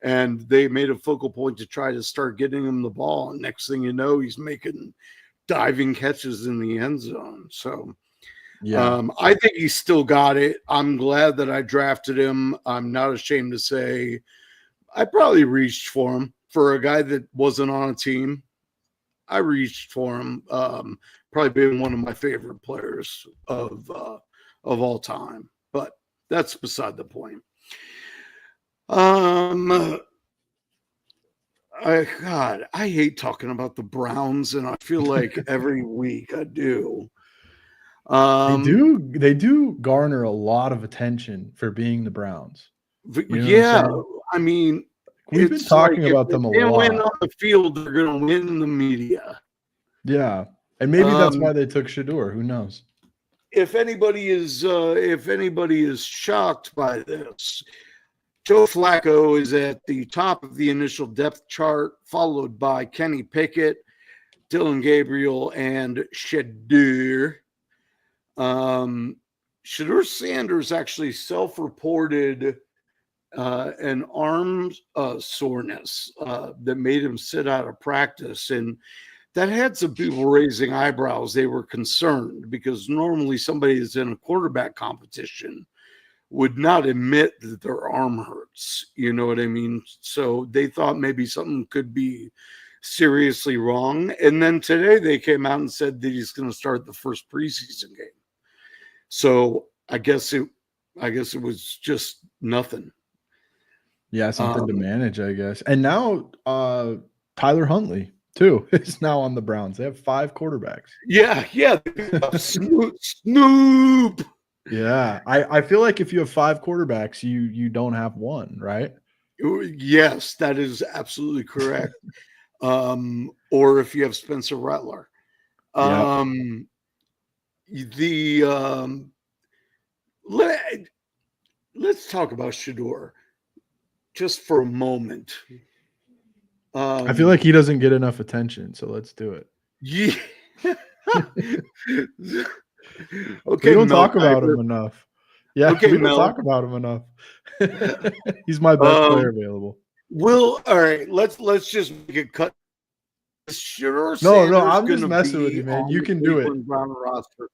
And they made a focal point to try to start getting him the ball. And next thing you know, he's making diving catches in the end zone. So, I think he's still got it. I'm glad that I drafted him. I'm not ashamed to say I probably reached for him. For a guy that wasn't on a team, I reached for him. Probably been one of my favorite players of all time. But that's beside the point. I hate talking about the Browns, and I feel like every week I do. They do garner a lot of attention for being the Browns. I mean, we've been talking about them a lot. Win on the field, they're going to win in the media. Yeah, and maybe that's why they took Shedeur. Who knows? If anybody is shocked by this, Joe Flacco is at the top of the initial depth chart, followed by Kenny Pickett, Dylan Gabriel, and Shedeur. Shedeur Sanders actually self-reported an arm soreness that made him sit out of practice, and that had some people raising eyebrows. They were concerned because normally somebody that's in a quarterback competition would not admit that their arm hurts. You know what I mean? So they thought maybe something could be seriously wrong. And then today they came out and said that he's going to start the first preseason game. So I guess it was just nothing. Yeah, something to manage, I guess. And now Tyler Huntley too is now on the Browns. They have 5 quarterbacks. Yeah. Snoop. Yeah, I feel like if you have 5 quarterbacks, you don't have one, right? Yes, that is absolutely correct. Or if you have Spencer Rattler. Let's talk about Shedeur just for a moment. I feel like he doesn't get enough attention, so let's do it. Yeah. Okay, we don't talk about him enough. Yeah, okay, we don't talk about him enough. He's my best player available. All right, let's just make a cut. Sure, no, I'm just messing with you, man. You can do it. Brown roster.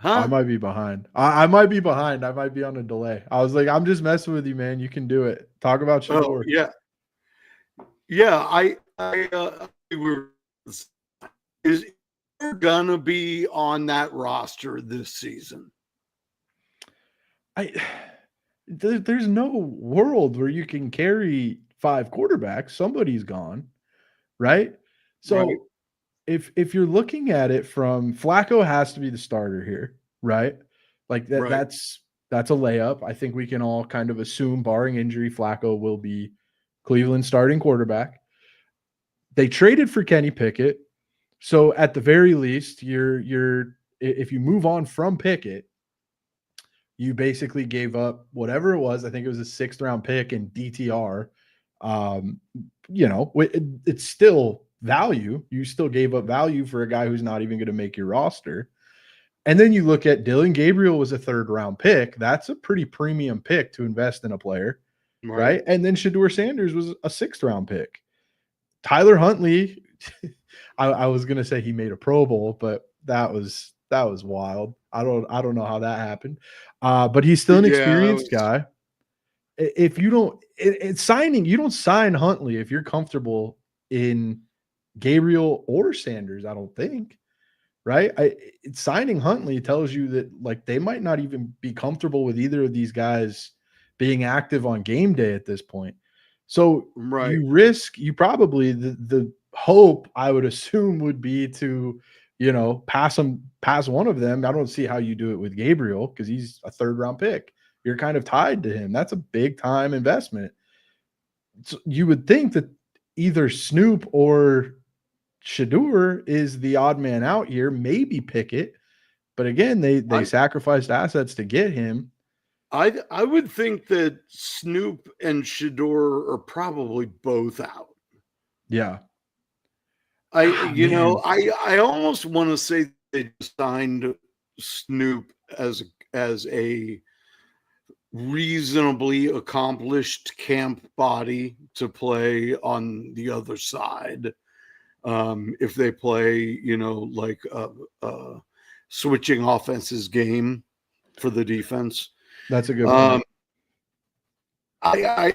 I Huh? might be behind. I might be behind. I might be on a delay. I was like, I'm just messing with you, man. You can do it. Talk about Oh, Shador. yeah. Yeah, we were is gonna be on that roster this season. I there's no world where you can carry 5 quarterbacks. Somebody's gone, right? Right, So if you're looking at it from Flacco has to be the starter here, right? Like right. that's a layup. I think we can all kind of assume, barring injury, Flacco will be Cleveland's starting quarterback. They traded for Kenny Pickett. So at the very least, if you move on from Pickett, you basically gave up whatever it was. I think it was a 6th round pick in DTR. Um, it's still value. You still gave up value for a guy who's not even going to make your roster. And then you look at Dylan Gabriel was a 3rd round pick. That's a pretty premium pick to invest in a player, Right. right? And then Shador Sanders was a 6th round pick. Tyler Huntley, I was gonna say he made a Pro Bowl, but that was wild. I don't know how that happened. But he's still an Yeah, that experienced was guy. If you don't it's signing, you don't sign Huntley if you're comfortable in Gabriel or Sanders, I don't think. Right? Signing Huntley tells you that like they might not even be comfortable with either of these guys being active on game day at this point. So right. you probably the hope I would assume would be to, pass one of them. I don't see how you do it with Gabriel because he's a 3rd round pick. You're kind of tied to him. That's a big time investment. So you would think that either Snoop or Shador is the odd man out here, maybe Pickett. But again, they I sacrificed assets to get him. I would think that Snoop and Shador are probably both out. Yeah. I Ah, you know, man. I almost want to say they signed Snoop as a reasonably accomplished camp body to play on the other side. If they play, like switching offenses game for the defense. That's a good Um, point. I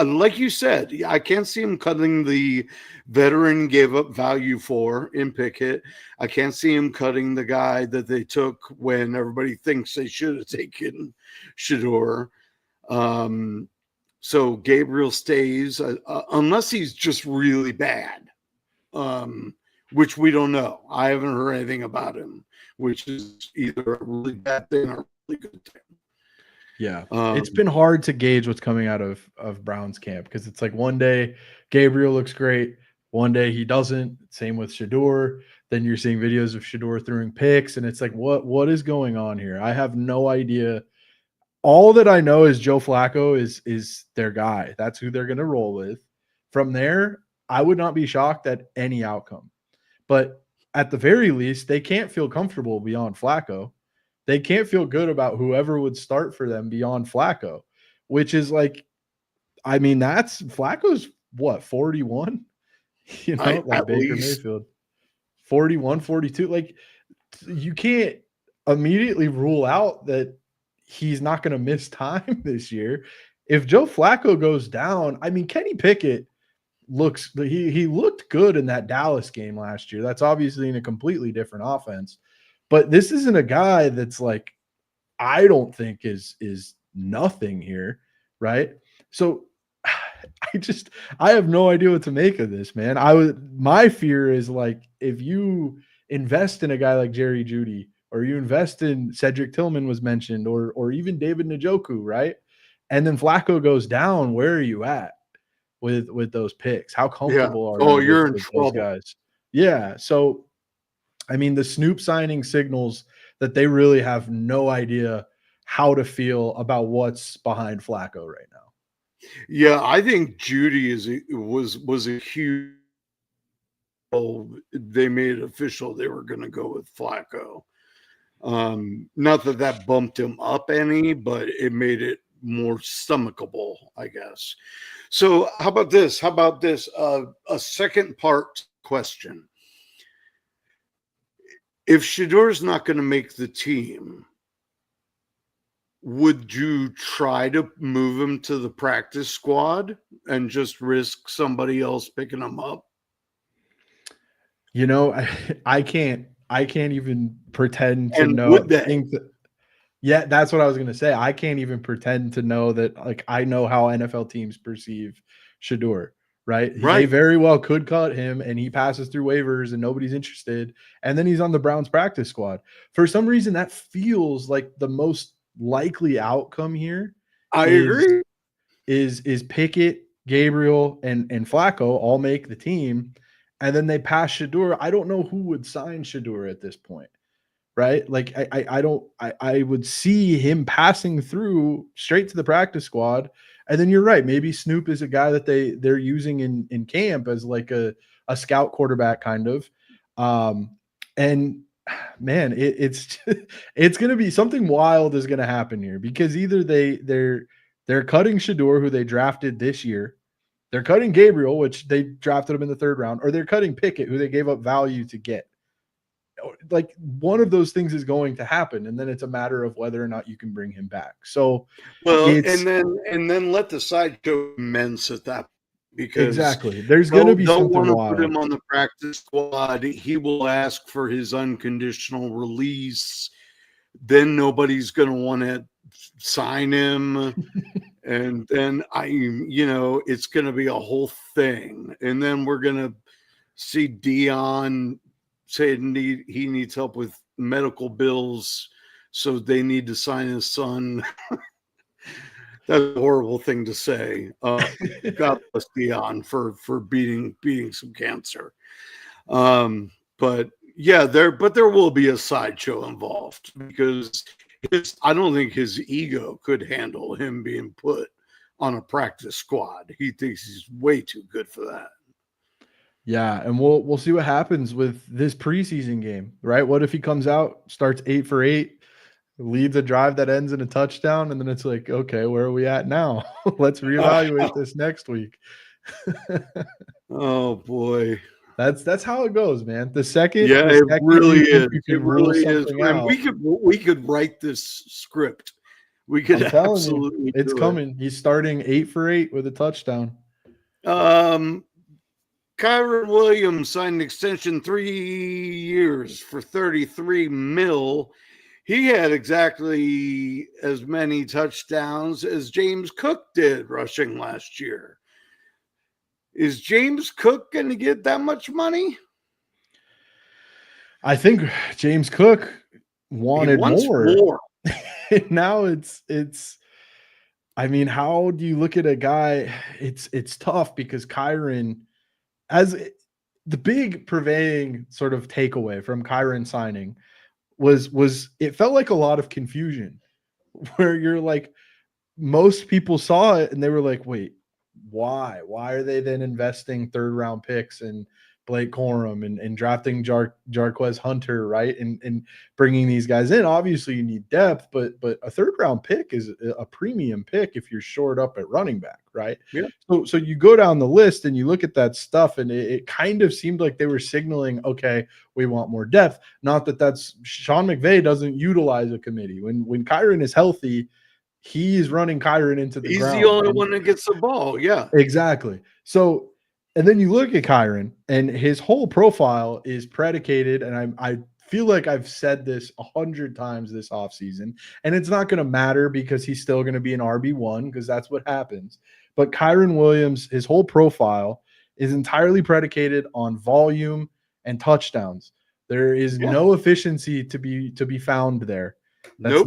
like you said, I can't see him cutting the veteran gave up value for in Pickett. I can't see him cutting the guy that they took when everybody thinks they should have taken Shador. Um, so Gabriel stays unless he's just really bad, which we don't know. I haven't heard anything about him, which is either a really bad thing or a really good thing. Yeah. It's Um, been hard to gauge what's coming out of Brown's camp because it's like one day Gabriel looks great, one day he doesn't. Same with Shador. Then you're seeing videos of Shador throwing picks, and it's like, what is going on here? I have no idea. All that I know is Joe Flacco is their guy. That's who they're going to roll with. From there, I would not be shocked at any outcome. But at the very least, they can't feel comfortable beyond Flacco. They can't feel good about whoever would start for them beyond Flacco, which is like, I mean, that's Flacco's what, 41? I Like at Baker least Mayfield, 41, 42. Like, you can't immediately rule out that he's not going to miss time this year. If Joe Flacco goes down, I mean, Kenny Pickett he looked good in that Dallas game last year. That's obviously in a completely different offense. But this isn't a guy that's like I don't think is nothing here, right? So I have no idea what to make of this, man. My fear is like if you invest in a guy like Jerry Jeudy or you invest in Cedric Tillman was mentioned or even David Njoku, right? And then Flacco goes down, where are you at with those picks? How yeah. comfortable are Oh, you you're in with those trouble. guys? Yeah. So I mean, the Snoop signing signals that they really have no idea how to feel about what's behind Flacco right now. Yeah, I think Judy was a huge. They made it official they were going to go with Flacco. Not that bumped him up any, but it made it more stomachable, I guess. So, how about this? How about this? A second part question. if Shador's not going to make the team, would you try to move him to the practice squad and just risk somebody else picking him up? You know, I can't even pretend to And know. would they? Yeah, that's what I was going to say. I can't even pretend to know that, like, I know how NFL teams perceive Shador, right? They Right. very well could cut him and he passes through waivers and nobody's interested. And then he's on the Browns practice squad. For some reason, that feels like the most likely outcome here I is agree. is Pickett, Gabriel, and Flacco all make the team. And then they pass Shador. I don't know who would sign Shador at this point. Right? Like I would see him passing through straight to the practice squad. And then you're right. Maybe Snoop is a guy that they're using in camp as like a scout quarterback kind of. And man, it's it's gonna be something wild is gonna happen here because either they're cutting Shador, who they drafted this year, they're cutting Gabriel, which they drafted him in the 3rd round, or they're cutting Pickett, who they gave up value to get. Like one of those things is going to happen, and then it's a matter of whether or not you can bring him back. So, Well, it's and then let the sideshow immense at that, because exactly there's going to be they'll something want to put wild. him on the practice squad. He will ask for his unconditional release. Then nobody's going to want to sign him. And then it's going to be a whole thing. And then we're going to see Dion say he needs help with medical bills, so they need to sign his son. That's a horrible thing to say. God bless Dion for beating some cancer. But yeah, there will be a sideshow involved, because I don't think his ego could handle him being put on a practice squad. He thinks he's way too good for that. Yeah, and we'll see what happens with this preseason game, right? What if he comes out, starts 8 for 8, leads a drive that ends in a touchdown, and then it's like, okay, where are we at now? Let's reevaluate this next week. Oh boy. That's how it goes, man. The second It really is. you It can rule really is. something And out, we could write this script. We could I'm telling absolutely you, it's coming. He's starting 8 for 8 with a touchdown. Kyren Williams signed an extension 3 years for $33 million. He had exactly as many touchdowns as James Cook did rushing last year. Is James Cook going to get that much money? I think James Cook wanted more. Now it's I mean, how do you look at a guy? It's tough because Kyren, as the big purveying sort of takeaway from Kyren signing was it felt like a lot of confusion, where you're like, most people saw it and they were like, wait, why? Why are they then investing 3rd round picks and Blake Corum and drafting Jarquez Hunter, right? And bringing these guys in? Obviously, you need depth, but a 3rd round pick is a premium pick if you're short up at running back, right? Yeah. So you go down the list and you look at that stuff, and it kind of seemed like they were signaling, okay, we want more depth. Not that that's Sean McVay doesn't utilize a committee. When Kyren is healthy, he's running Kyren into the ground. He's the only one that gets the ball. Yeah, exactly. So, and then you look at Kyren, and his whole profile is predicated, and I feel like I've said this 100 times this offseason, and it's not going to matter because he's still going to be an RB1 because that's what happens. But Kyren Williams, his whole profile is entirely predicated on volume and touchdowns. There is no efficiency to be found there. That's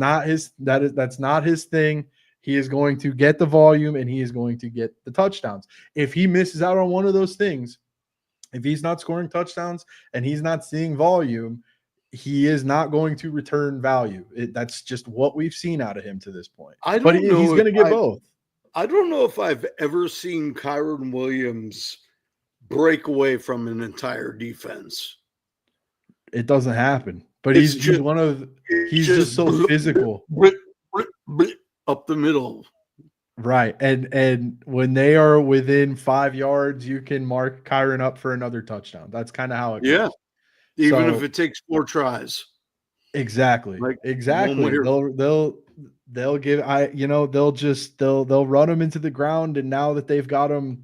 not his thing. He is going to get the volume and he is going to get the touchdowns. If he misses out on one of those things, if he's not scoring touchdowns and he's not seeing volume, he is not going to return value. That's just what we've seen out of him to this point. But he's going to get both. I don't know if I've ever seen Kyren Williams break away from an entire defense. It doesn't happen. But he's just so physical. Up the middle. Right. And when they are within 5 yards, you can mark Kyren up for another touchdown. That's kind of how it goes. Even if it takes 4 tries. Exactly. Like, Exactly. They'll give they'll run them into the ground, and now that they've got them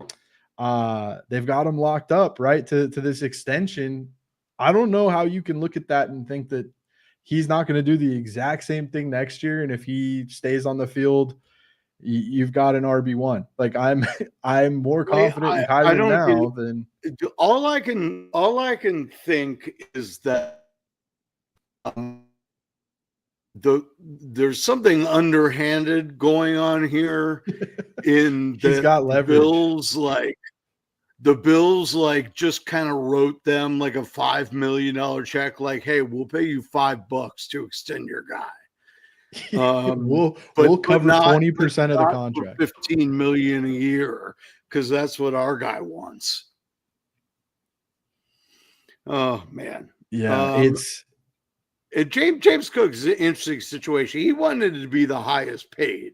locked up, right, to this extension. I don't know how you can look at that and think that he's not going to do the exact same thing next year, and if he stays on the field, you've got an RB1. Like I'm more confident in I Kyren don't now than all I can think is that there's something underhanded going on here in he's that got leverage. The Bills just kind of wrote them like a $5 million check, like, hey, we'll pay you $5 to extend your guy. We'll cover 20% of the contract, 15 million a year, because that's what our guy wants. Oh man, yeah, James Cook's an interesting situation. He wanted to be the highest paid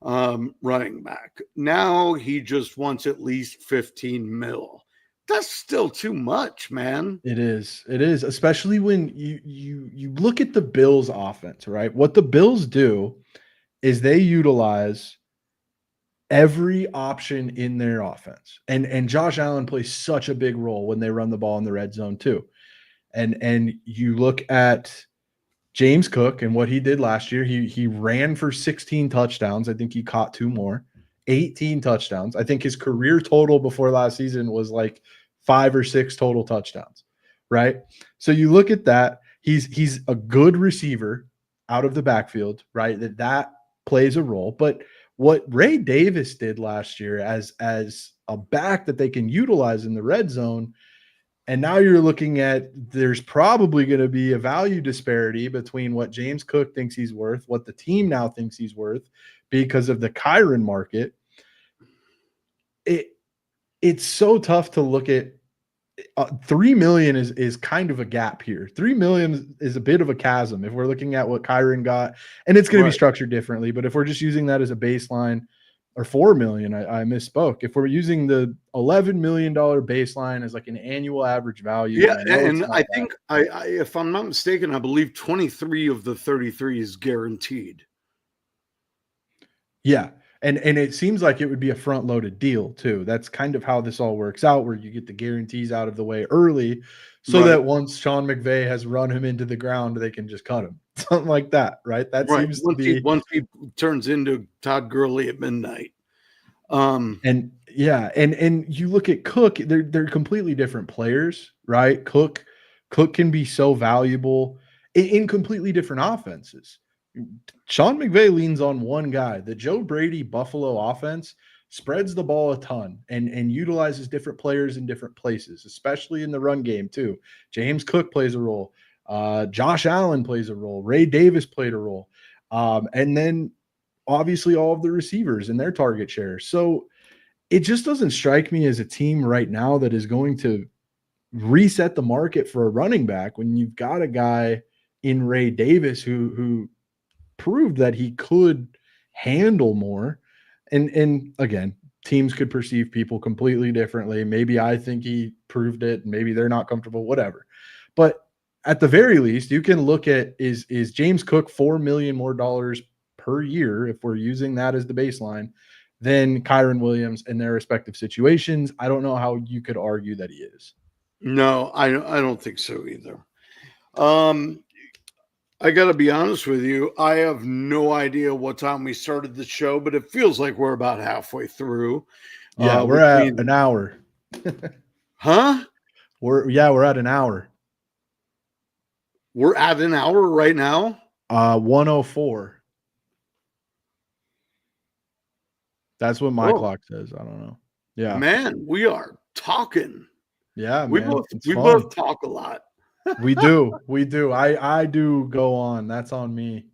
running back. Now he just wants at least 15 mil. That's still too much, man. It is, especially when you look at the Bills offense, right? What the Bills do is they utilize every option in their offense. And Josh Allen plays such a big role when they run the ball in the red zone too. And you look at James Cook and what he did last year, he ran for 16 touchdowns. I think he caught 2 more, 18 touchdowns. I think his career total before last season was like 5 or 6 total touchdowns, right? So you look at that, he's a good receiver out of the backfield, right? That plays a role. But what Ray Davis did last year as a back that they can utilize in the red zone, and now you're looking at there's probably going to be a value disparity between what James Cook thinks he's worth, what the team now thinks he's worth because of the Kyren market. It's so tough to look at. 3 million is kind of a gap here. 3 million is a bit of a chasm if we're looking at what Kyren got, and it's going to be structured differently. But if we're just using that as a baseline, or 4 million, I misspoke. If we're using the $11 million baseline as like an annual average value, yeah, and I think I if I'm not mistaken, I believe 23 of the 33 is guaranteed. Yeah. And it seems like it would be a front-loaded deal too. That's kind of how this all works out, where you get the guarantees out of the way early so that once Sean McVay has run him into the ground, they can just cut him. Something like that, right? That seems to be once he turns into Todd Gurley at midnight. And you look at Cook, they're completely different players, right? Cook can be so valuable in completely different offenses. Sean McVay leans on one guy. The Joe Brady Buffalo offense spreads the ball a ton and utilizes different players in different places, especially in the run game too. James Cook plays a role. Josh Allen plays a role. Ray Davis played a role. And then obviously all of the receivers and their target share. So it just doesn't strike me as a team right now that is going to reset the market for a running back when you've got a guy in Ray Davis who proved that he could handle more. And again, teams could perceive people completely differently. Maybe I think he proved it, maybe they're not comfortable, whatever. But at the very least, you can look at is James Cook $4 million more per year, if we're using that as the baseline, than Kyren Williams in their respective situations. I don't know how you could argue that he is. No, I don't think so either. I got to be honest with you. I have no idea what time we started the show, but it feels like we're about halfway through. Yeah, we're at an hour. Huh? We're at an hour. We're at an hour right now? 104. That's what my clock says. I don't know. Yeah. Man, we are talking. Yeah, we man. both talk a lot. We do. I do go on. That's on me.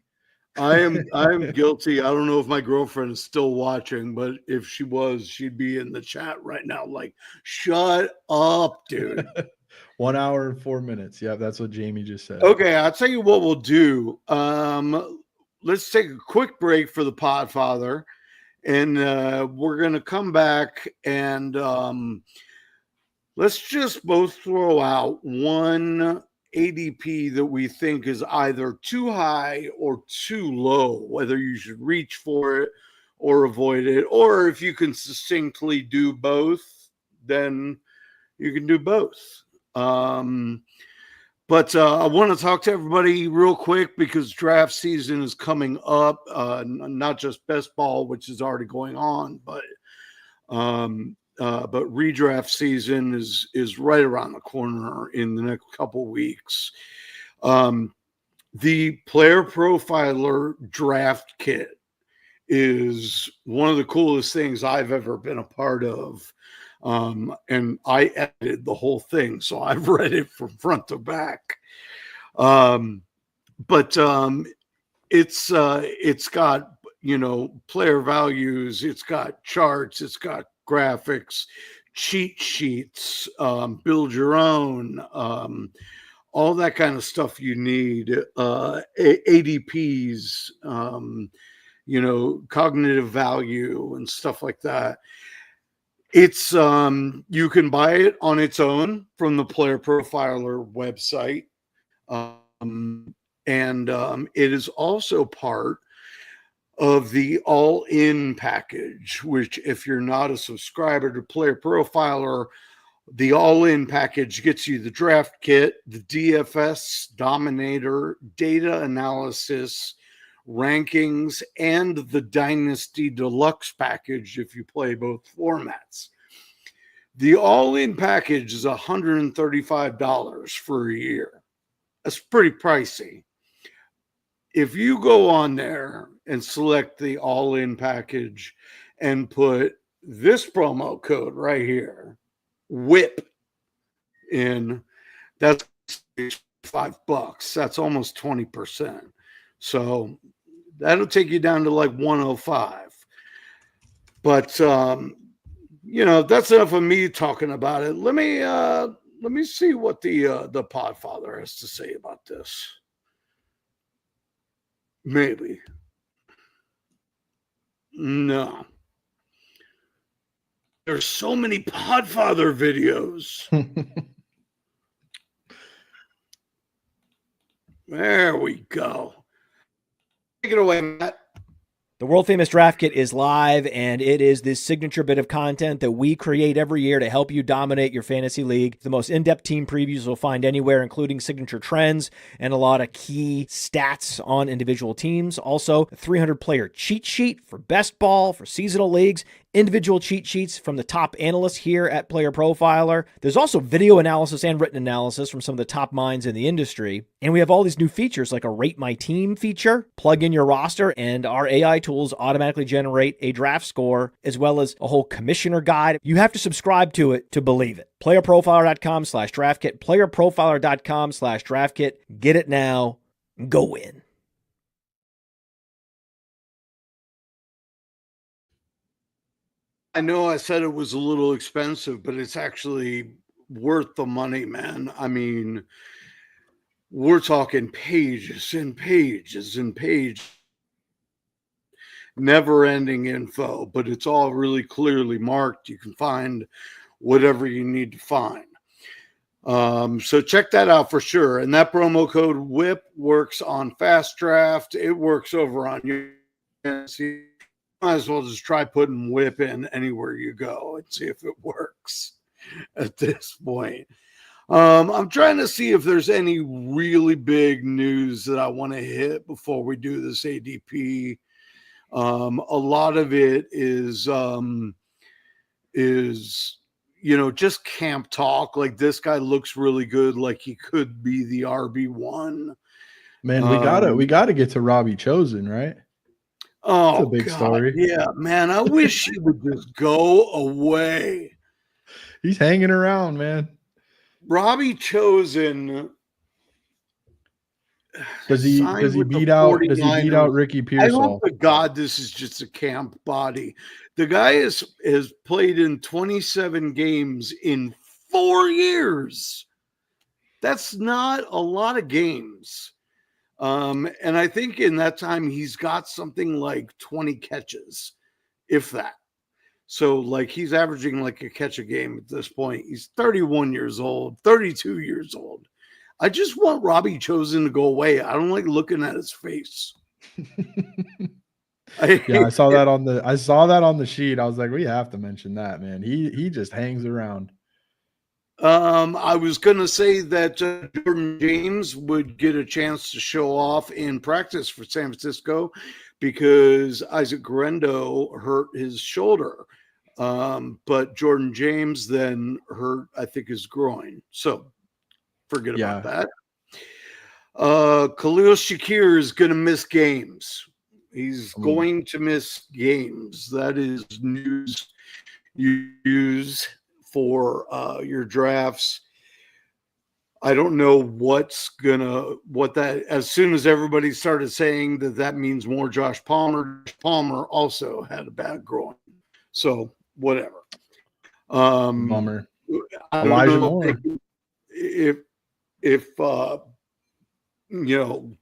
I am guilty. I don't know if my girlfriend is still watching, but if she was, she'd be in the chat right now. Like, shut up, dude. 1 hour and 4 minutes. Yeah, that's what Jamie just said. Okay, I'll tell you what we'll do. Let's take a quick break for the Podfather, and we're gonna come back and let's just both throw out one ADP that we think is either too high or too low, whether you should reach for it or avoid it, or if you can succinctly do both, then you can do both. But I want to talk to everybody real quick because draft season is coming up. Not just best ball, which is already going on, but redraft season is right around the corner in the next couple weeks. The Player Profiler Draft Kit is one of the coolest things I've ever been a part of. And I edited the whole thing, so I've read it from front to back. It's got, player values, it's got charts, it's got graphics, cheat sheets, build your own, all that kind of stuff you need, ADPs, cognitive value and stuff like that. It's you can buy it on its own from the Player Profiler website. It is also part of the all-in package, which if you're not a subscriber to Player Profiler, the all-in package gets you the draft kit, the DFS Dominator, data analysis, rankings, and the Dynasty Deluxe package if you play both formats. The all-in package is $135 for a year. That's pretty pricey. If you go on there and select the all-in package and put this promo code right here, WHIP, in, that's $5. That's almost 20%. So that'll take you down to like 105. But that's enough of me talking about it. Let me see what the Podfather has to say about this. Maybe. No. There's so many Podfather videos. There we go. Take it away, Matt. The world famous draft kit is live, and it is this signature bit of content that we create every year to help you dominate your fantasy league. The most in-depth team previews you'll find anywhere, including signature trends and a lot of key stats on individual teams. Also, a 300-player cheat sheet for best ball, for seasonal leagues, individual cheat sheets from the top analysts here at Player Profiler. There's also video analysis and written analysis from some of the top minds in the industry. And we have all these new features like a Rate My Team feature, plug in your roster, and our AI tools automatically generate a draft score, as well as a whole commissioner guide. You have to subscribe to it to believe it. PlayerProfiler.com/draftkit, PlayerProfiler.com/draftkit. Get it now. Go win. I know I said it was a little expensive, but it's actually worth the money, man. I mean, we're talking pages and pages and pages, never-ending info, but it's all really clearly marked. You can find whatever you need to find. So check that out for sure. And that promo code WHIP works on Fast Draft. It works over on your fantasy. Might as well just try putting WHIP in anywhere you go and see if it works at this point. I'm trying to see if there's any really big news that I want to hit before we do this ADP. A lot of it is just camp talk. Like, this guy looks really good, like he could be the RB1. Man, we gotta get to Robbie Chosen, right? Oh, that's a big story. Yeah, man. I wish he would just go away. He's hanging around, man. Robbie Chosen. Does he beat out Ricky Pearsall? I hope to God this is just a camp body. The guy has played in 27 games in 4 years. That's not a lot of games. And I think in that time he's got something like 20 catches, if that. So, like, he's averaging like a catch a game at this point. He's 31 years old, 32 years old. I just want Robbie Chosen to go away. I don't like looking at his face. Yeah, I saw that on the sheet. I was like, we have to mention that, man. He just hangs around. I was gonna say that Jordan James would get a chance to show off in practice for San Francisco because Isaac Guerrero hurt his shoulder. But Jordan James then hurt, I think, his groin. So forget about that. Khalil Shakir is going to miss games. He's going to miss games. That is news you use for your drafts. I don't know what that, as soon as everybody started saying that means more Josh Palmer. Palmer also had a bad groin. So whatever. Bummer. Elijah Moore. If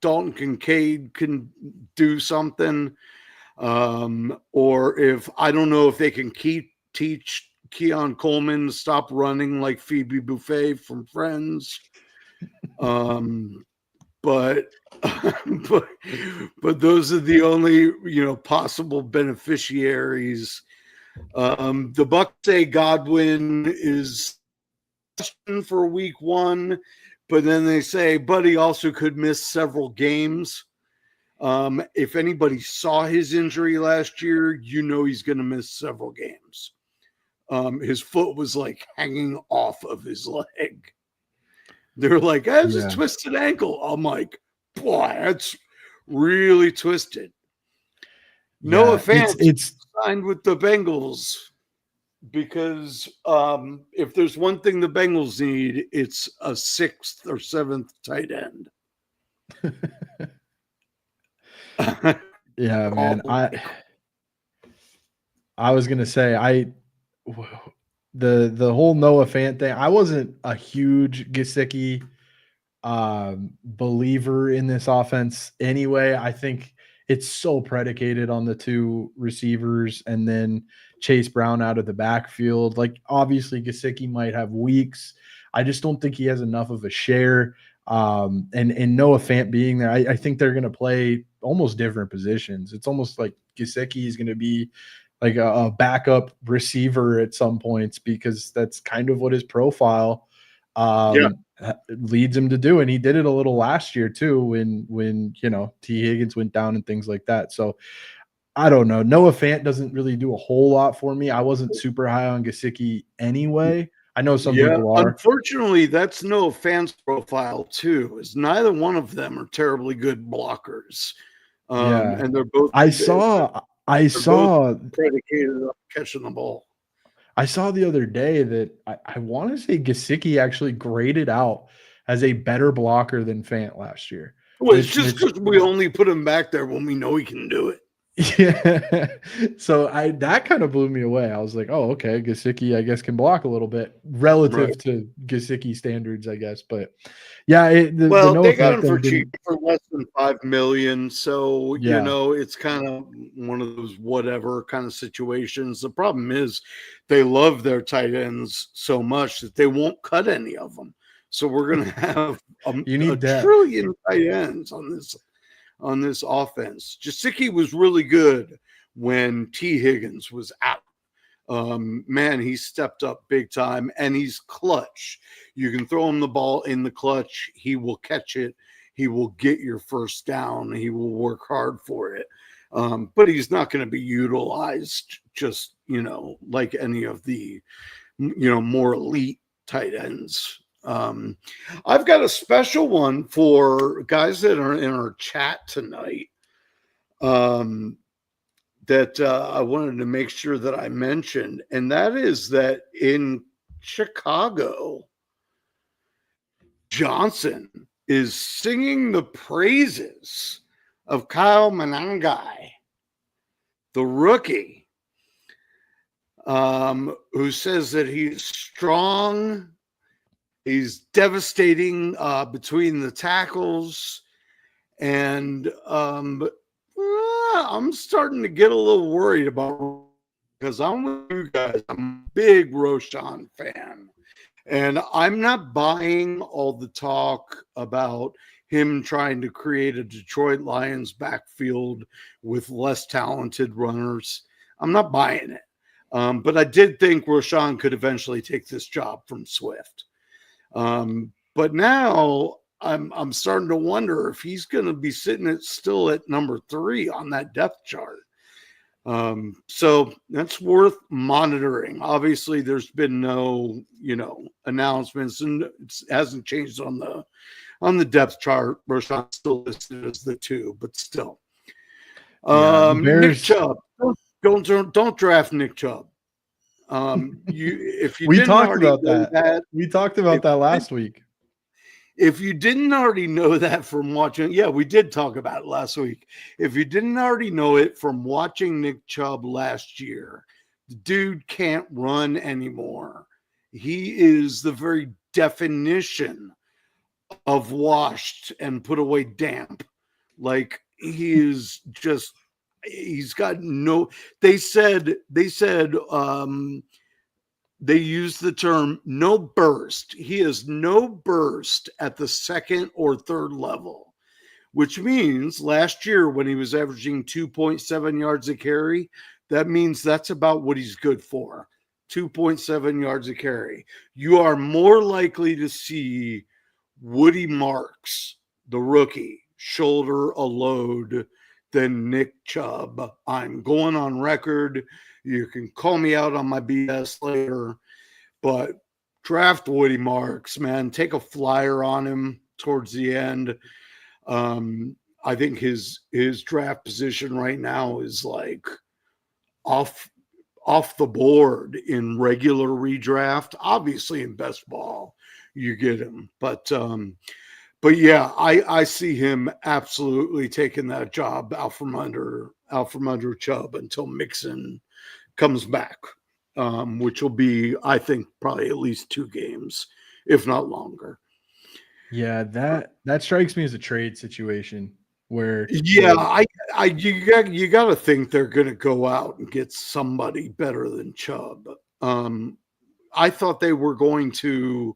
Dalton Kincaid can do something, or if I don't know if they can teach Keon Coleman to stop running like Phoebe Buffay from Friends. But those are the only possible beneficiaries. The Bucs say Godwin is for week 1, but then they say, but he also could miss several games. If anybody saw his injury last year, he's going to miss several games. His foot was like hanging off of his leg. They're like, that's a twisted ankle. I'm like, boy, that's really twisted. Noah Fant it's signed with the Bengals because if there's one thing the Bengals need, it's a 6th or 7th tight end. Yeah, man. I was gonna say the whole Noah Fant thing. I wasn't a huge Gesicki believer in this offense anyway. I think it's so predicated on the 2 receivers and then Chase Brown out of the backfield. Like, obviously Gesicki might have weeks. I just don't think he has enough of a share. And Noah Fant being there, I think they're going to play almost different positions. It's almost like Gesicki is going to be like a backup receiver at some points because that's kind of what his profile leads him to do. And he did it a little last year too when T. Higgins went down and things like that. So I don't know. Noah Fant doesn't really do a whole lot for me. I wasn't super high on Gesicki anyway. I know some people are. Unfortunately, that's Noah Fant's profile too, is neither one of them are terribly good blockers. And they're both I saw predicated on catching the ball. I saw the other day that I want to say Gesicki actually graded out as a better blocker than Fant last year. Well, it's just because we only put him back there when we know he can do it. Yeah. So that kind of blew me away. I was like, oh, okay, Gesicki, I guess, can block a little bit relative to Gesicki standards, I guess. But yeah, they got him for cheap, for less than $5 million. So it's kind of one of those whatever kind of situations. The problem is they love their tight ends so much that they won't cut any of them. So we're gonna have a trillion tight ends on this offense. Gesicki was really good when T. Higgins was out. Man, he stepped up big time, and he's clutch. You can throw him the ball in the clutch. He will catch it. He will get your first down. He will work hard for it. But he's not going to be utilized just, like any of the, more elite tight ends. I've got a special one for guys that are in our chat tonight that I wanted to make sure that I mentioned, and that is that in Chicago, Johnson is singing the praises of Kyle Manangai, the rookie, who says that he's strong. He's devastating between the tackles, and I'm starting to get a little worried about because I'm with you guys. I'm a big Roschon fan. And I'm not buying all the talk about him trying to create a Detroit Lions backfield with less talented runners. I'm not buying it. But I did think Roschon could eventually take this job from Swift. But now I'm starting to wonder if he's going to be sitting still at number 3 on that depth chart. So that's worth monitoring. Obviously, there's been no, announcements, and it hasn't changed on the depth chart. Roschon's still listed as the 2, but still. Nick Chubb, don't draft Nick Chubb. If you we didn't talked already about know that. We talked about that last week. If you didn't already know that from watching, we did talk about it last week. If you didn't already know it from watching Nick Chubb last year, the dude can't run anymore. He is the very definition of washed and put away damp. Like, he is just, he's got no, they used the term no burst. He has no burst at the second or third level, which means last year when he was averaging 2.7 yards a carry, that means that's about what he's good for. 2.7 yards a carry. You are more likely to see Woody Marks, the rookie, shoulder a load than Nick Chubb. I'm going on record. You can call me out on my BS later, but draft Woody Marks, man. Take a flyer on him towards the end. I think his draft position right now is like off the board in regular redraft. Obviously, in best ball, you get him, but yeah, I see him absolutely taking that job out from under Chubb until Mixon comes back, which will be, I think, probably at least 2 games, if not longer. Yeah, that strikes me as a trade situation where you got to think they're going to go out and get somebody better than Chubb. I thought they were going to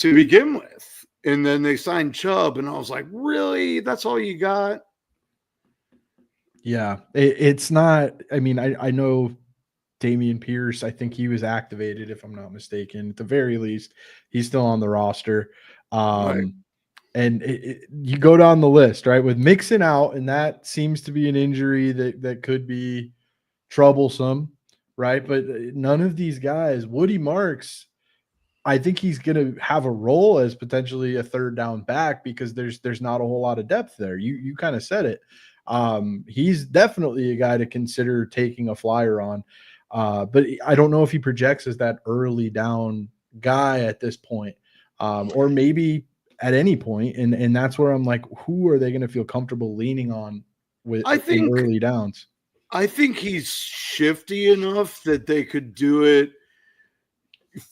begin with, and then they signed Chubb, and I was like, really? That's all you got? Yeah, it's not. I mean, I know Dameon Pierce. I think he was activated, if I'm not mistaken. At the very least, he's still on the roster. Right. And you go down the list, right, with Mixon out, and that seems to be an injury that could be troublesome, right? But none of these guys, Woody Marks, I think he's going to have a role as potentially a third down back because there's not a whole lot of depth there. You kind of said it. He's definitely a guy to consider taking a flyer on. But I don't know if he projects as that early down guy at this point, or maybe at any point. And that's where I'm like, who are they going to feel comfortable leaning on with in early downs? I think he's shifty enough that they could do it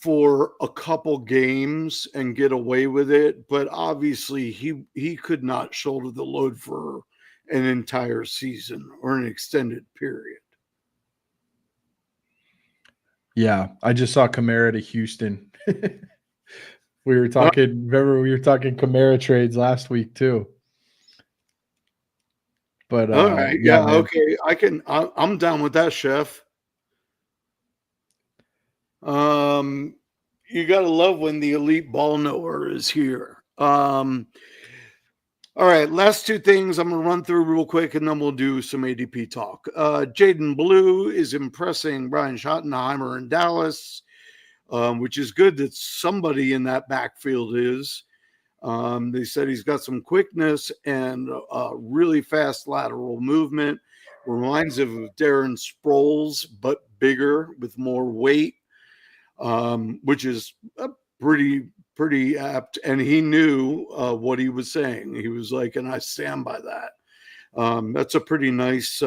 for a couple games and get away with it. But obviously he could not shoulder the load for an entire season or an extended period. Yeah, I just saw Kamara to Houston. We were talking, remember we were talking Kamara trades last week too. But all right, yeah, okay. I'm down with that, Chef. You gotta love when the elite ball knower is here. All right, last 2 things I'm going to run through real quick, and then we'll do some ADP talk. Jaden Blue is impressing Brian Schottenheimer in Dallas, which is good that somebody in that backfield is. They said he's got some quickness and really fast lateral movement. Reminds of Darren Sproles, but bigger with more weight, which is pretty apt, and he knew what he was saying. He was like, and I stand by that. That's a pretty nice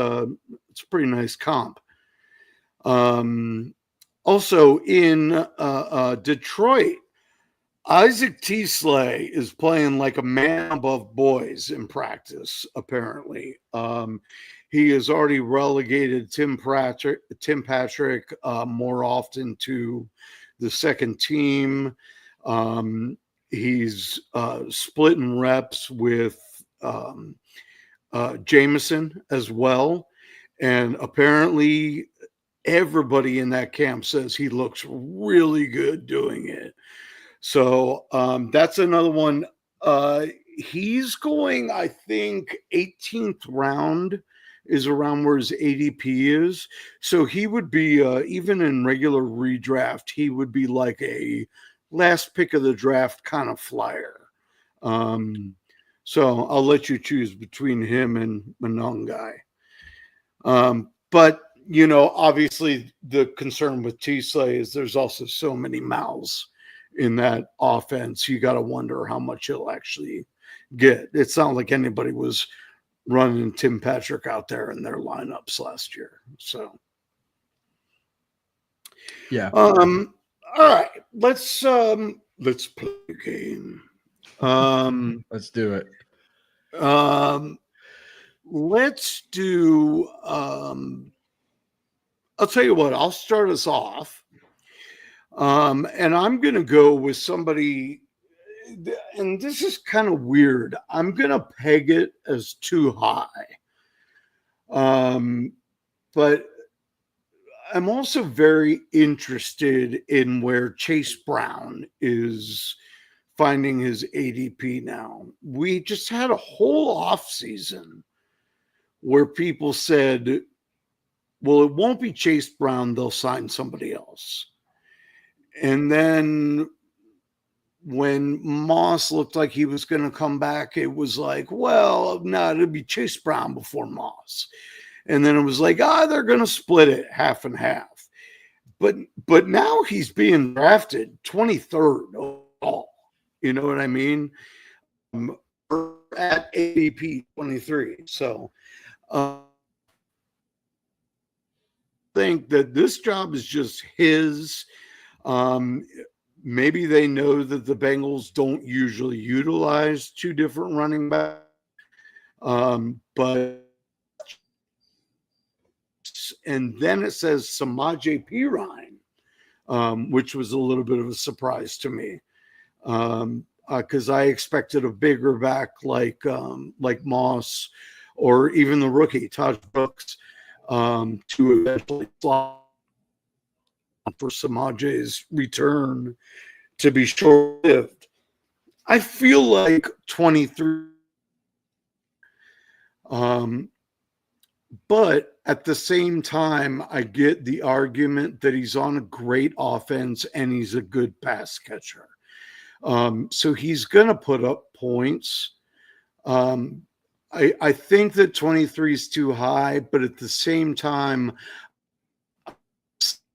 comp. Also in Detroit, Isaac T. Slay is playing like a man above boys in practice, apparently. He has already relegated Tim Patrick more often to the second team. He's splitting reps with Jameson as well. And apparently everybody in that camp says he looks really good doing it. So that's another one. He's going, I think, 18th round is around where his ADP is. So he would be, even in regular redraft, he would be like a last pick of the draft kind of flyer. So I'll let you choose between him and Monongai. But, you know, obviously the concern with T-Slay is there's also so many mouths in that offense. You got to wonder how much he'll actually get. It's not like anybody was running Tim Patrick out there in their lineups last year. So, yeah. All right, let's play a game. Let's do it. Let's do. I'll tell you what. I'll start us off. And I'm going to go with somebody. And this is kind of weird. I'm going to peg it as too high. But I'm also very interested in where Chase Brown is finding his ADP now. We just had a whole offseason where people said, well, it won't be Chase Brown. They'll sign somebody else. And then when Moss looked like he was going to come back, it was like, well, no, it'll be Chase Brown before Moss. And then it was like, they're going to split it half and half. But now he's being drafted 23rd overall. You know what I mean? At ADP 23. So I think that this job is just his. Maybe they know that the Bengals don't usually utilize two different running backs. But and then it says Samaje Perine, which was a little bit of a surprise to me. Because I expected a bigger back like Moss or even the rookie Taj Brooks to eventually slot for Samaje's return to be short-lived. I feel like 23. But at the same time, I get the argument that he's on a great offense and he's a good pass catcher. So he's going to put up points. I think that 23 is too high, but at the same time,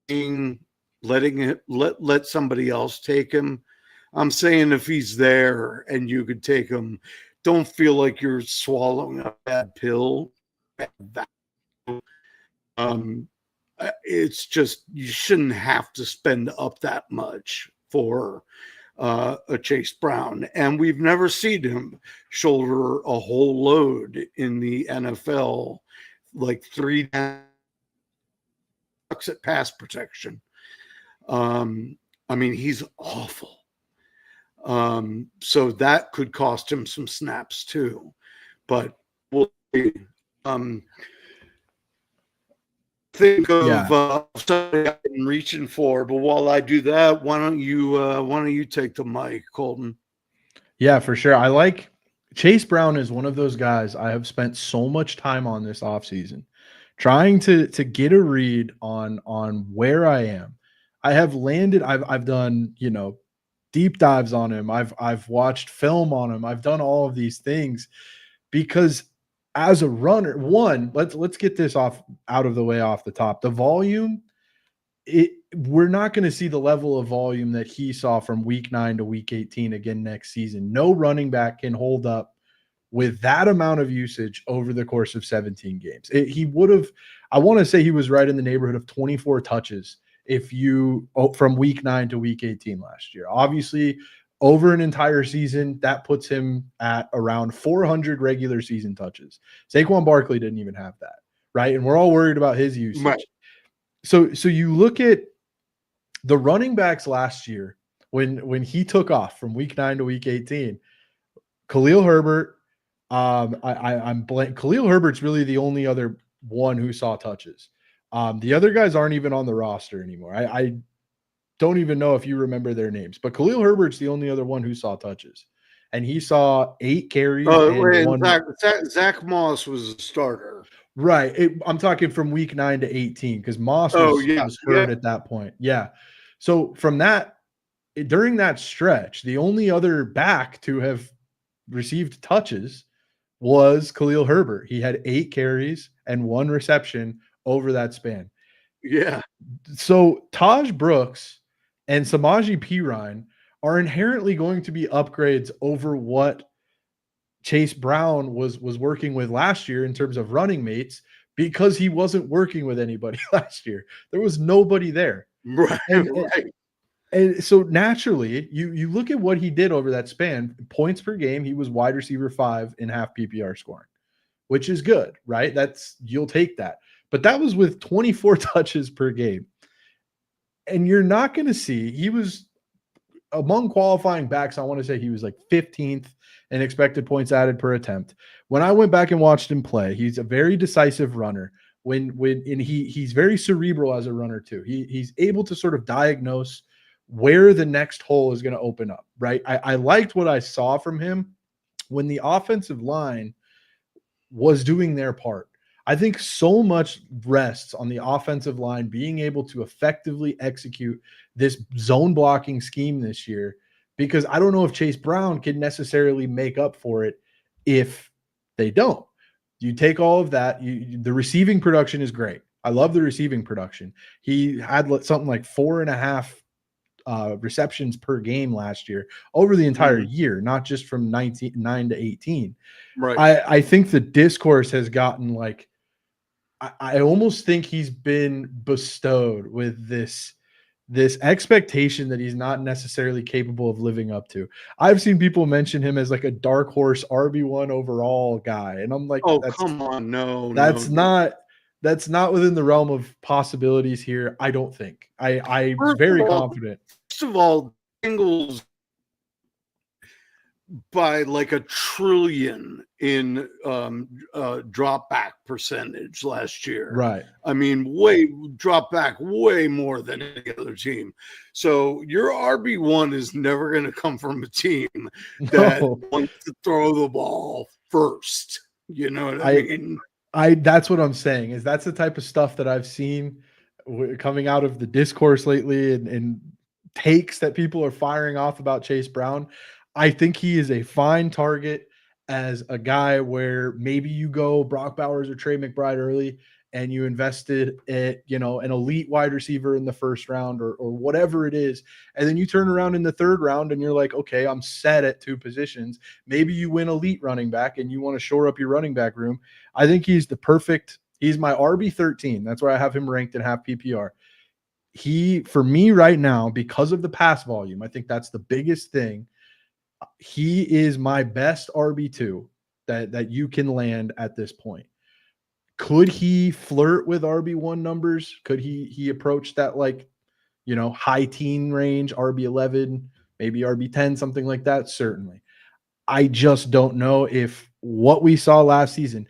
let somebody else take him. I'm saying if he's there and you could take him, don't feel like you're swallowing a bad pill. It's just you shouldn't have to spend up that much for a Chase Brown, and we've never seen him shoulder a whole load in the NFL, like 3 bucks at pass protection. I mean, he's awful. So that could cost him some snaps too, but we'll see. Think of something I've been reaching for, but while I do that, why don't you take the mic, Colton? Yeah, for sure. I like Chase Brown is one of those guys I have spent so much time on this offseason trying to get a read on where I am. I have landed, I've done, deep dives on him. I've watched film on him. I've done all of these things because as a runner, let's get this out of the way off the top. The volume, we're not going to see the level of volume that he saw from week 9 to week 18 again next season. No running back can hold up with that amount of usage over the course of 17 games. I want to say he was right in the neighborhood of 24 touches from week 9 to week 18 last year. Obviously, over an entire season, that puts him at around 400 regular season touches. Saquon Barkley didn't even have that. right? And we're all worried about his usage. Right. So you look at the running backs last year when he took off from week 9 to week 18. Khalil Herbert, I'm blank. Khalil Herbert's really the only other one who saw touches. The other guys aren't even on the roster anymore. I don't even know if you remember their names, but Khalil Herbert's the only other one who saw touches, and he saw 8 carries. Zach Moss was a starter. Right. I'm talking from week 9 to 18 because Moss was hurt at that point. Yeah. So from that, during that stretch, the only other back to have received touches was Khalil Herbert. He had 8 carries and 1 reception over that span. Yeah. So Taj Brooks and Samaje Perine are inherently going to be upgrades over what Chase Brown was working with last year in terms of running mates, because he wasn't working with anybody last year. There was nobody there. Right. And so naturally, you look at what he did over that span, points per game, he was wide receiver 5 in half PPR scoring, which is good, right? You'll take that. But that was with 24 touches per game. And you're not going to see, he was among qualifying backs, I want to say he was like 15th in expected points added per attempt. When I went back and watched him play, he's a very decisive runner. He's very cerebral as a runner too. He's able to sort of diagnose where the next hole is going to open up, right? I liked what I saw from him when the offensive line was doing their part. I think so much rests on the offensive line being able to effectively execute this zone blocking scheme this year, because I don't know if Chase Brown can necessarily make up for it if they don't. You take all of that. The receiving production is great. I love the receiving production. He had something like 4.5 receptions per game last year over the entire year, not just from 9 to 18. Right. I think the discourse has gotten like, I almost think he's been bestowed with this expectation that he's not necessarily capable of living up to. I've seen people mention him as like a dark horse RB1 overall guy. And I'm like, oh, come on. That's not within the realm of possibilities here. I don't think. I'm very confident. First of all, Bengals by like $1 trillion in drop back percentage last year. Right. I mean, drop back way more than any other team. So your RB1 is never going to come from a team that wants to throw the ball first. You know what I mean? That's what I'm saying, is that's the type of stuff that I've seen coming out of the discourse lately and takes that people are firing off about Chase Brown. I think he is a fine target as a guy where maybe you go Brock Bowers or Trey McBride early and you invested at, an elite wide receiver in the first round or whatever it is. And then you turn around in the third round and you're like, okay, I'm set at 2 positions. Maybe you win elite running back and you want to shore up your running back room. I think he's he's my RB13. That's where I have him ranked in half PPR. For me right now, because of the pass volume, I think that's the biggest thing. He is my best RB2 that you can land at this point. Could he flirt with RB1 numbers? Could he approach that high teen range, RB11, maybe RB10, something like that? Certainly. I just don't know if what we saw last season.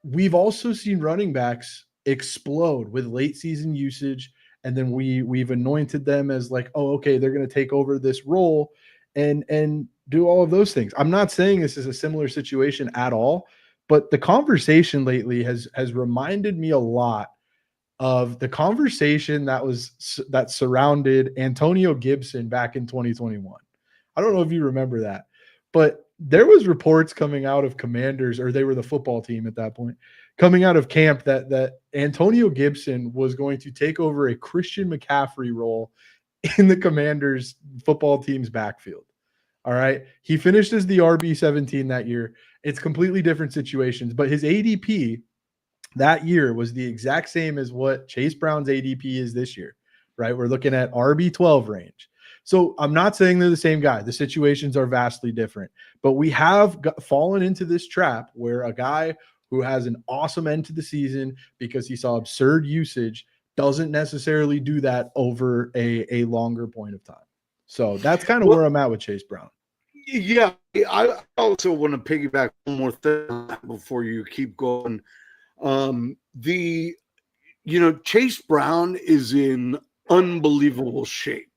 We've also seen running backs explode with late season usage, and then we've anointed them as like, oh, okay, they're going to take over this role and do all of those things. I'm not saying this is a similar situation at all, but the conversation lately has reminded me a lot of the conversation that surrounded Antonio Gibson back in 2021. I don't know if you remember that, but there was reports coming out of Commanders, or they were the football team at that point, coming out of camp that Antonio Gibson was going to take over a Christian McCaffrey role in the Commanders football team's backfield. All right. He finished as the RB17 that year. It's completely different situations, but his ADP that year was the exact same as what Chase Brown's ADP is this year, right? We're looking at RB12 range. So I'm not saying they're the same guy. The situations are vastly different, but we have fallen into this trap where a guy who has an awesome end to the season because he saw absurd usage, doesn't necessarily do that over a longer point of time. So that's kind of where I'm at with Chase Brown. Yeah, I also want to piggyback one more thing before you keep going. Chase Brown is in unbelievable shape.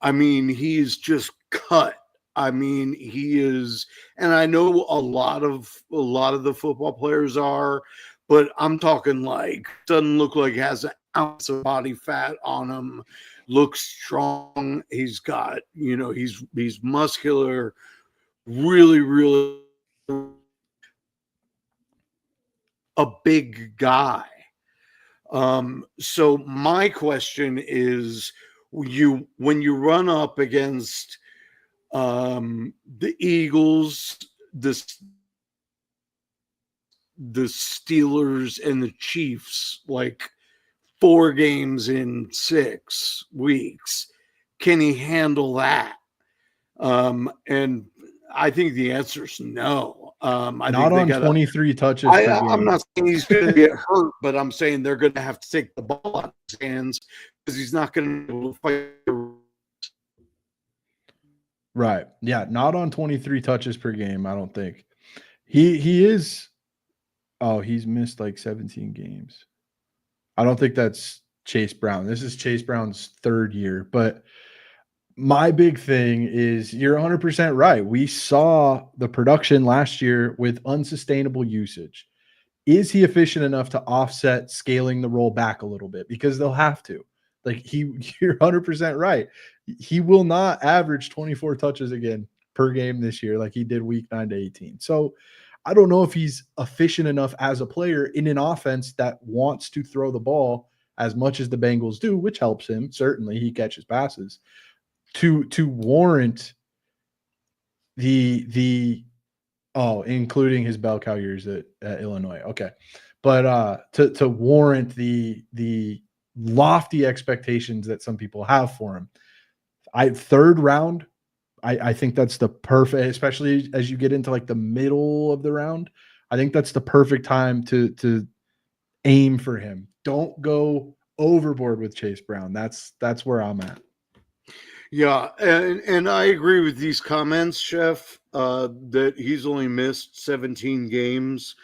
I mean, he's just cut. I mean, he is, and I know a lot of the football players are, but I'm talking like doesn't look like he has an ounce of body fat on him. Looks strong. He's got, he's muscular, really, really a big guy. So my question is, when you run up against the Eagles, the Steelers, and the Chiefs, like 4 games in 6 weeks, can he handle that? And I think the answer is no. Not on 23 touches per game. I'm not saying he's going to get hurt, but I'm saying they're going to have to take the ball out of his hands because he's not going to be able to fight. Right. Yeah, not on 23 touches per game, I don't think. He is he's missed like 17 games. I don't think that's Chase Brown. This is Chase Brown's 3rd year, but my big thing is you're 100% right. We saw the production last year with unsustainable usage. Is he efficient enough to offset scaling the role back a little bit? Because they'll have to. Like you're 100% right. He will not average 24 touches again per game this year like he did week 9 to 18. So I don't know if he's efficient enough as a player in an offense that wants to throw the ball as much as the Bengals do, which helps him. Certainly he catches passes to warrant including his bell cow years at Illinois. Okay. But to warrant the lofty expectations that some people have for him. 3rd round, I think that's the perfect, especially as you get into like the middle of the round. I think that's the perfect time to aim for him. Don't go overboard with Chase Brown. That's where I'm at. Yeah, and I agree with these comments, Chef, that he's only missed 17 games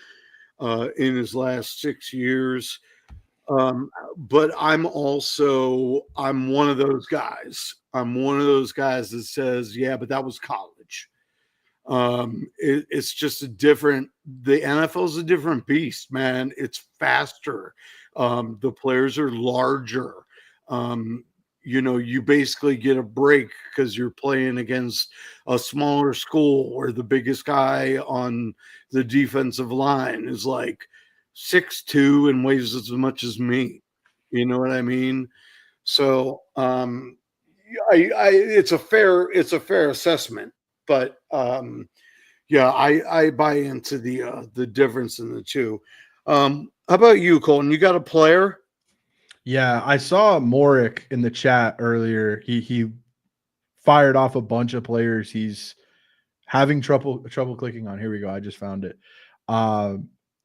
in his last 6 years. But I'm one of those guys. I'm one of those guys that says, yeah, but that was college. It's just the NFL is a different beast, man. It's faster. The players are larger. You basically get a break because you're playing against a smaller school where the biggest guy on the defensive line is like 6'2" and weighs as much as me. You know what I mean? So it's a fair assessment, but I buy into the difference in the two. How about you, Colton? You got a player? Yeah, I saw Morick in the chat earlier. He fired off a bunch of players he's having trouble clicking on. Here we go. I just found it.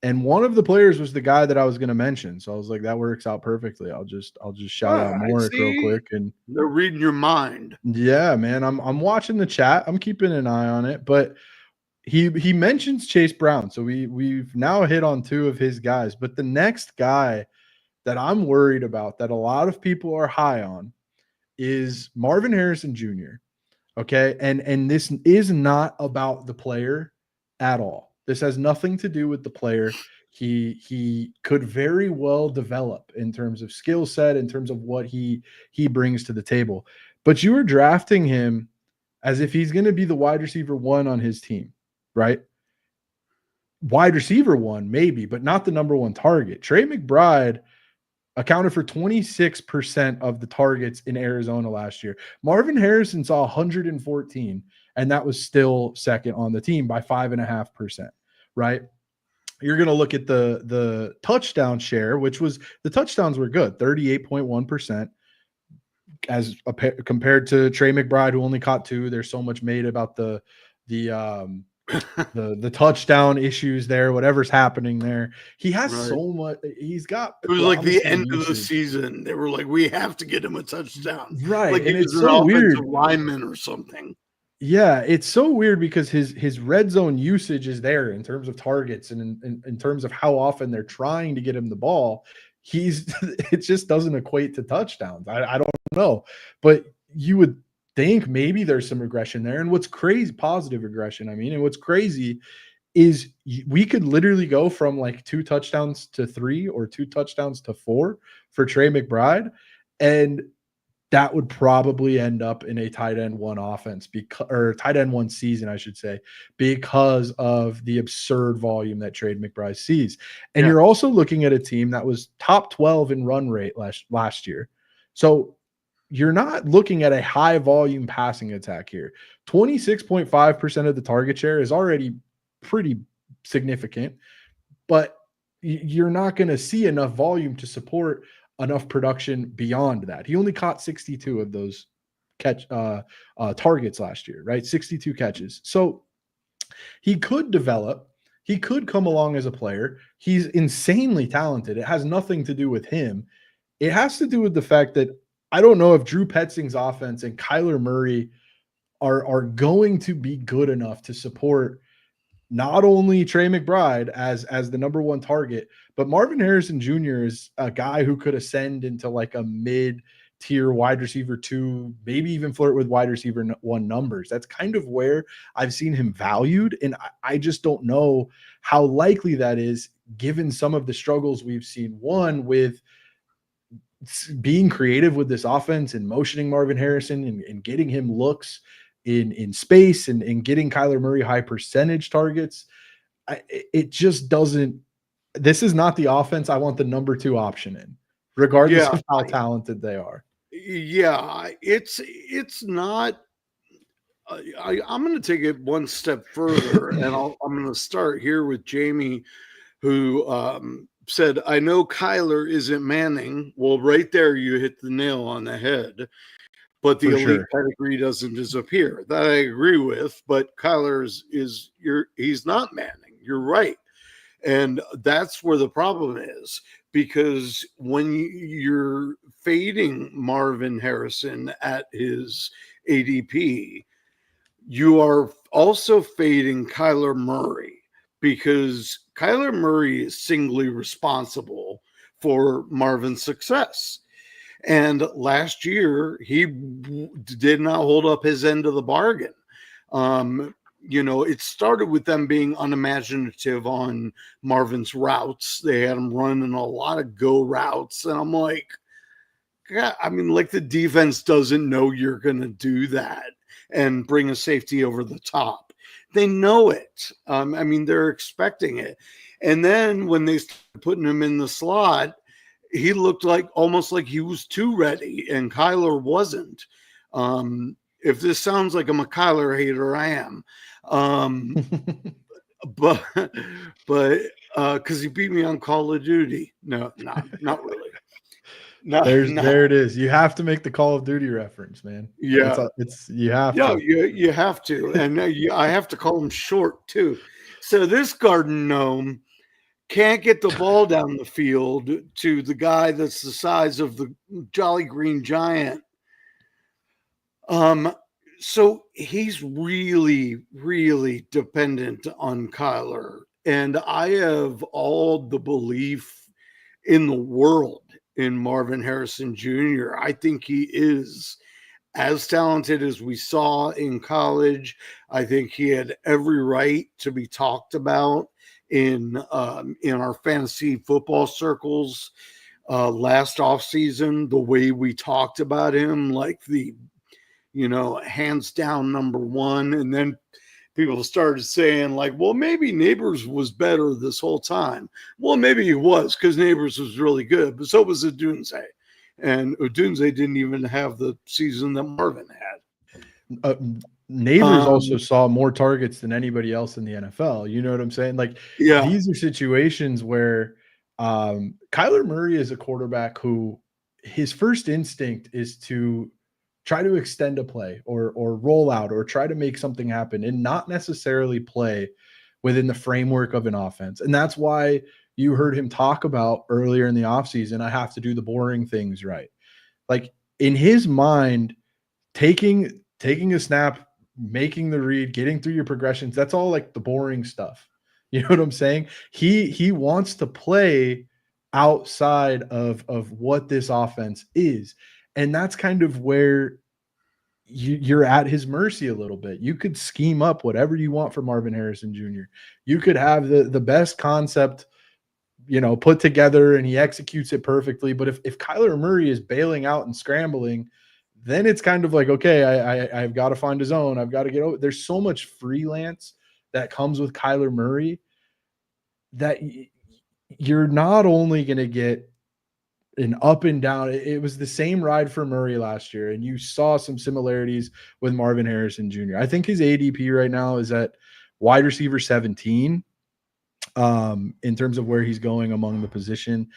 And one of the players was the guy that I was going to mention. So I was like, that works out perfectly. I'll just shout out Morick real quick. And they're reading your mind. Yeah, man. I'm watching the chat. I'm keeping an eye on it. But he mentions Chase Brown. So we've now hit on 2 of his guys. But the next guy that I'm worried about that a lot of people are high on is Marvin Harrison Jr. Okay. And this is not about the player at all. This has nothing to do with the player. He could very well develop in terms of skill set, in terms of what he brings to the table. But you are drafting him as if he's going to be the wide receiver 1 on his team, right? Wide receiver 1, maybe, but not the number 1 target. Trey McBride accounted for 26% of the targets in Arizona last year. Marvin Harrison saw 114, and that was still second on the team by 5.5%, right? You're going to look at the touchdown share, which was the touchdowns were good, 38.1% compared to Trey McBride, who only caught 2. There's so much made about the the touchdown issues there, whatever's happening there. He has Right. so much. He's got. It was like the promising end of the usage. season. They were like, we have to get him a touchdown. Right. Like he And was it's an so offensive weird. lineman or something. Yeah, it's so weird because his red zone usage is there in terms of targets and in terms of how often they're trying to get him the ball. It just doesn't equate to touchdowns. I don't know, but you would think maybe there's some regression there. And what's crazy, positive regression, I mean, and what's crazy is we could literally go from like 2 touchdowns to 3 or 2 touchdowns to 4 for Trey McBride. And that would probably end up in a tight end 1 offense or tight end 1 season, I should say, because of the absurd volume that Trey McBride sees. And you're also looking at a team that was top 12 in run rate last year. So you're not looking at a high volume passing attack here. 26.5% of the target share is already pretty significant, but you're not going to see enough volume to support enough production beyond that. He only caught 62 of those targets last year, right? 62 catches. So he could develop. He could come along as a player. He's insanely talented. It has nothing to do with him. It has to do with the fact that I don't know if Drew Petzing's offense and Kyler Murray are going to be good enough to support not only Trey McBride as the number 1 target, but Marvin Harrison Jr. is a guy who could ascend into like a mid-tier wide receiver 2, maybe even flirt with wide receiver 1 numbers. That's kind of where I've seen him valued, and I just don't know how likely that is given some of the struggles we've seen, one, with being creative with this offense and motioning Marvin Harrison and getting him looks in space and getting Kyler Murray high percentage targets. It just doesn't. This is not the offense I want the number 2 option in, regardless of how talented they are. Yeah, it's not. I'm going to take it one step further, and I'm going to start here with Jamie, who said, I know Kyler isn't Manning. Well, right there, you hit the nail on the head. But the elite pedigree doesn't disappear. That I agree with. But Kyler's he's not Manning. You're right. And that's where the problem is, because when you're fading Marvin Harrison at his ADP, you are also fading Kyler Murray, because Kyler Murray is singly responsible for Marvin's success. And last year, he did not hold up his end of the bargain. It started with them being unimaginative on Marvin's routes. They had him running a lot of go routes. And I'm like, God, like the defense doesn't know you're going to do that and bring a safety over the top. They know it. They're expecting it. And then when they started putting him in the slot, he looked almost like he was too ready, and Kyler wasn't. If this sounds like I'm a Kyler hater, I am. But because he beat me on Call of Duty. No, not really. No, there it is. You have to make the Call of Duty reference, man. Yeah, you have to. You have to, and I have to call him short too. So this garden gnome can't get the ball down the field to the guy that's the size of the Jolly Green Giant. So he's really, really dependent on Kyler. And I have all the belief in the world in Marvin Harrison Jr. I think he is as talented as we saw in college. I think he had every right to be talked about in our fantasy football circles last offseason, the way we talked about him, like the, hands down number 1. And then people started saying like, well, maybe Neighbors was better this whole time. Well, maybe he was, because Neighbors was really good, but so was Odunze. And Odunze didn't even have the season that Marvin had. Neighbors also saw more targets than anybody else in the NFL. You know what I'm saying? Like, these are situations where Kyler Murray is a quarterback who his first instinct is to try to extend a play or roll out or try to make something happen and not necessarily play within the framework of an offense. And that's why you heard him talk about earlier in the offseason, I have to do the boring things right. Like in his mind, taking a snap, making the read, getting through your progressions, that's all like the boring stuff. You know what I'm saying? He wants to play outside of what this offense is. And that's kind of where you're at his mercy a little bit. You could scheme up whatever you want for Marvin Harrison Jr. You could have the best concept, put together and he executes it perfectly. But if Kyler Murray is bailing out and scrambling, then it's kind of like, okay, I've got to find his own. I've got to get over. There's so much freelance that comes with Kyler Murray that you're not only going to get an up and down. It was the same ride for Murray last year, and you saw some similarities with Marvin Harrison Jr. I think his ADP right now is at wide receiver 17 in terms of where he's going among the position.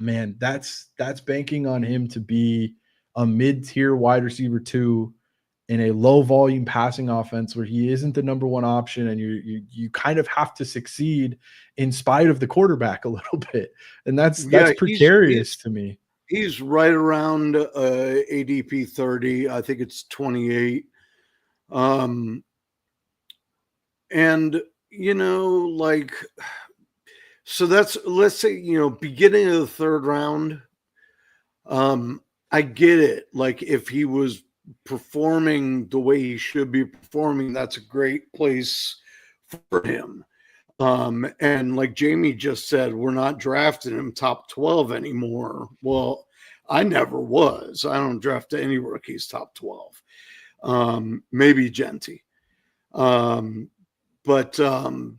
Man, that's banking on him to be a mid-tier wide receiver 2 in a low volume passing offense where he isn't the number one option, and you kind of have to succeed in spite of the quarterback a little bit. And that's precarious to me. He's right around ADP 30. I think it's 28. And so that's, let's say, beginning of the third round. I get it. Like if he was performing the way he should be performing, that's a great place for him. And like Jamie just said, we're not drafting him top 12 anymore. Well, I never was. I don't draft any rookies top 12. Maybe Genty. But you're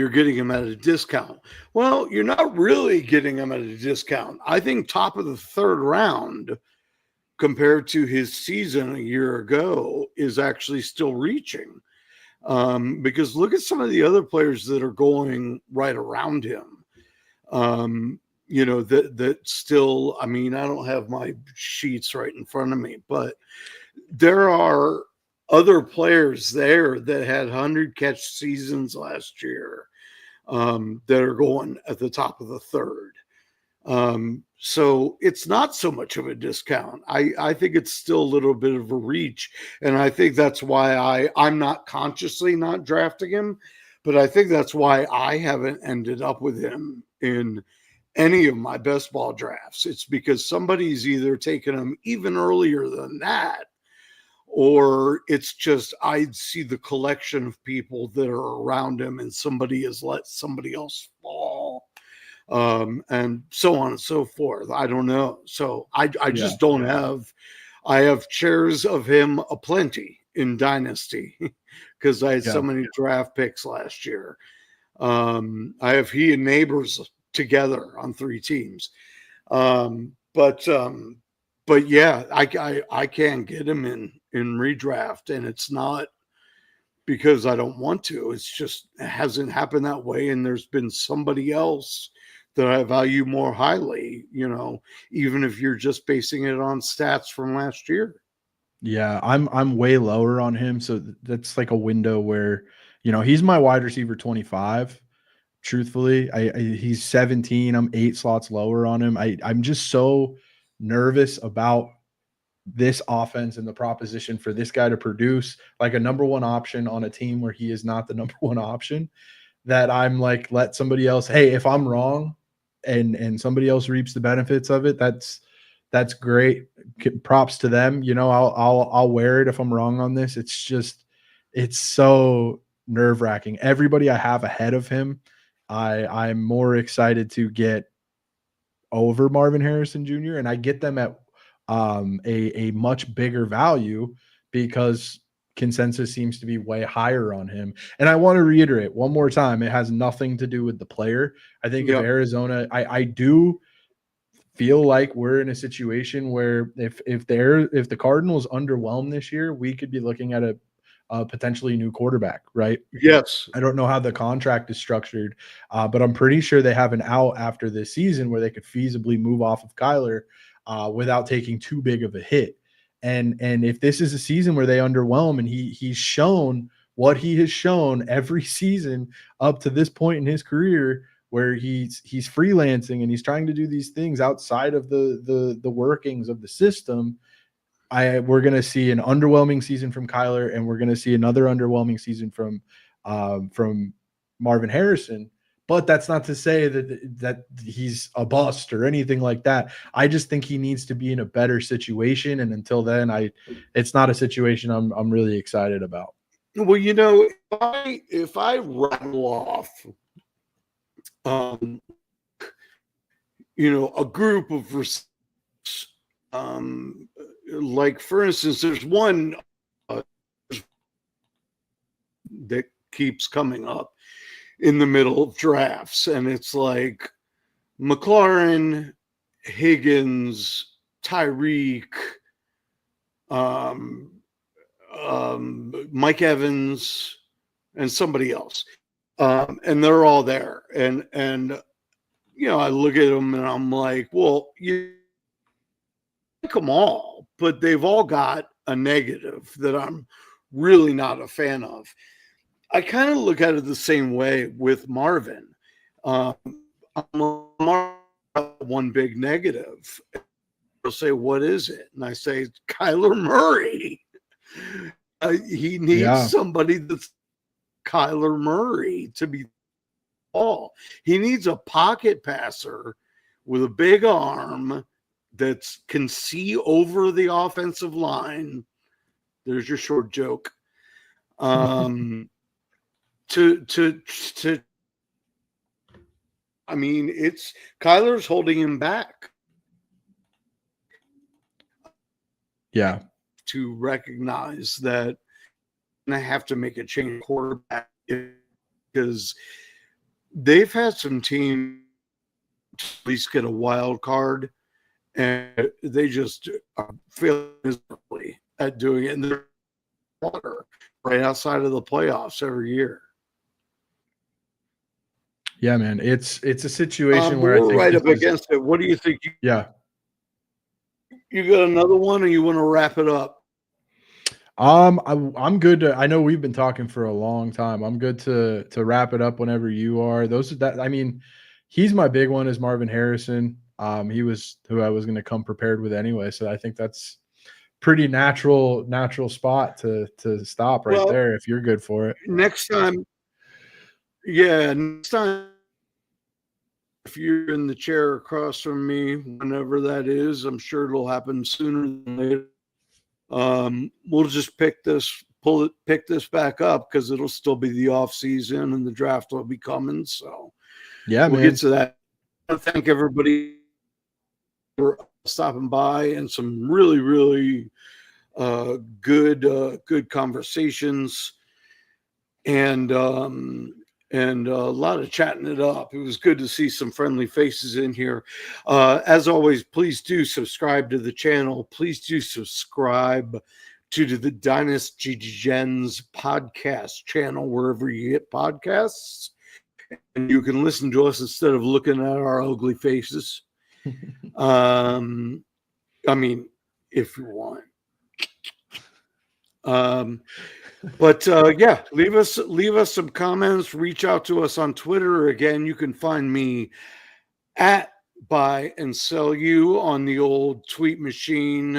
getting him at a discount. Well, you're not really getting him at a discount. I think top of the third round compared to his season a year ago is actually still reaching. Because look at some of the other players that are going right around him. That still, I mean, I don't have my sheets right in front of me, but there are other players there that had 100 catch seasons last year that are going at the top of the third. So it's not so much of a discount. I think it's still a little bit of a reach. And I think that's why I'm not consciously not drafting him, but I think that's why I haven't ended up with him in any of my best ball drafts. It's because somebody's either taken him even earlier than that, or it's just I see the collection of people that are around him and somebody has let somebody else fall. And so on and so forth. I don't know. So I just don't have, I have shares of him aplenty in Dynasty because I had so many draft picks last year. I have he and Neighbors together on 3 teams. But yeah, I can't get him in redraft, and it's not because I don't want to. It's just it hasn't happened that way, and there's been somebody else that I value more highly, even if you're just basing it on stats from last year. Yeah, I'm way lower on him, so that's like a window where, he's my wide receiver 25. Truthfully, he's 17. I'm 8 slots lower on him. I'm just so nervous about this offense and the proposition for this guy to produce like a number one option on a team where he is not the number one option, that I'm like, let somebody else. Hey, if I'm wrong and somebody else reaps the benefits of it, that's great. Props to them. I'll wear it if I'm wrong on this. It's so nerve-wracking. Everybody I have ahead of him, I'm more excited to get over Marvin Harrison Jr. and I get them at a much bigger value because consensus seems to be way higher on him. And I want to reiterate one more time, it has nothing to do with the player. I think if Arizona, I do feel like we're in a situation where if the Cardinals underwhelm this year, we could be looking at a potentially new quarterback, right? Yes. I don't know how the contract is structured, but I'm pretty sure they have an out after this season where they could feasibly move off of Kyler without taking too big of a hit. And if this is a season where they underwhelm, and he's shown what he has shown every season up to this point in his career, where he's freelancing and he's trying to do these things outside of the workings of the system, we're going to see an underwhelming season from Kyler, and we're going to see another underwhelming season from Marvin Harrison. But that's not to say that he's a bust or anything like that. I just think he needs to be in a better situation, and until then, it's not a situation I'm really excited about. Well, you know, if I rattle off, you know, a group of like, for instance, there's one that keeps coming up in the middle of drafts, and it's like McLaurin, Higgins, Tyreek, Mike Evans, and somebody else, and they're all there, and you know, I look at them and I'm like, well, you like them all, but they've all got a negative that I'm really not a fan of. I kind of look at it the same way with Marvin. Marvin, one big negative. They'll say, what is it? And I say, Kyler Murray. He needs somebody that's Kyler Murray to be all. He needs a pocket passer with a big arm that can see over the offensive line. There's your short joke. To I mean, it's Kyler's holding him back. Yeah. To recognize that I have to make a change quarterback, because they've had some teams at least get a wild card, and they just are failing miserably at doing it. And they're water right outside of the playoffs every year. Yeah, man, it's a situation where we're right up against it. What do you think? You got another one, or you want to wrap it up? I'm good to. I know we've been talking for a long time. I'm good to wrap it up whenever you are. I mean, he's my big one is Marvin Harrison. He was who I was going to come prepared with anyway, so I think that's pretty natural spot to stop right there if you're good for it. Next time, if you're in the chair across from me, whenever that is, I'm sure it'll happen sooner than later. We'll just pick this back up, because it'll still be the off season and the draft will be coming. So yeah, we'll get to that. I thank everybody for stopping by, and some really, really good conversations, and a lot of chatting it up. It was good to see some friendly faces in here. As always, please do subscribe to the channel. Please do subscribe to the Dynasty Gens podcast channel, wherever you get podcasts. And you can listen to us instead of looking at our ugly faces. I mean, if you want. But yeah, leave us some comments. Reach out to us on Twitter. Again, you can find me at Buy and Sell You on the old tweet machine.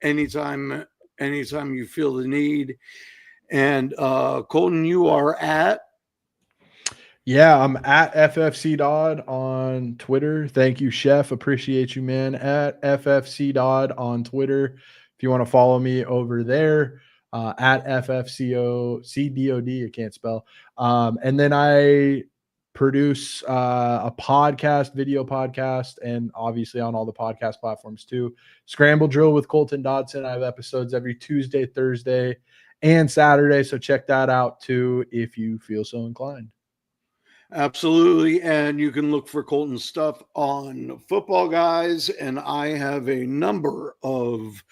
Anytime you feel the need. And Colton, you are at? Yeah, I'm at FFC Dodd on Twitter. Thank you, Chef. Appreciate you, man. At FFC Dodd on Twitter. If you want to follow me over there. At FFCOCDOD, I can't spell. And then I produce a video podcast, and obviously on all the podcast platforms too. Scramble Drill with Colton Dodgson. I have episodes every Tuesday, Thursday, and Saturday. So check that out too if you feel so inclined. Absolutely. And you can look for Colton's stuff on Football Guys, and I have a number of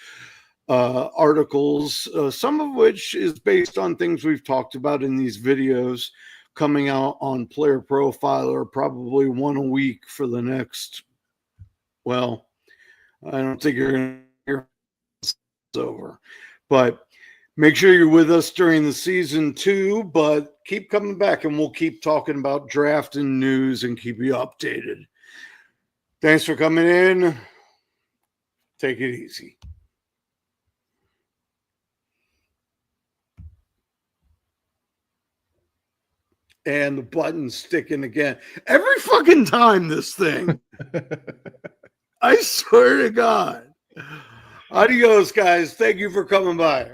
articles, some of which is based on things we've talked about in these videos, coming out on Player Profiler, probably one a week for the next, I don't think you're going to hear it's over. But make sure you're with us during the season too, but keep coming back and we'll keep talking about draft and news and keep you updated. Thanks for coming in. Take it easy. And the button's sticking again. Every fucking time this thing. I swear to God. Adios, guys. Thank you for coming by.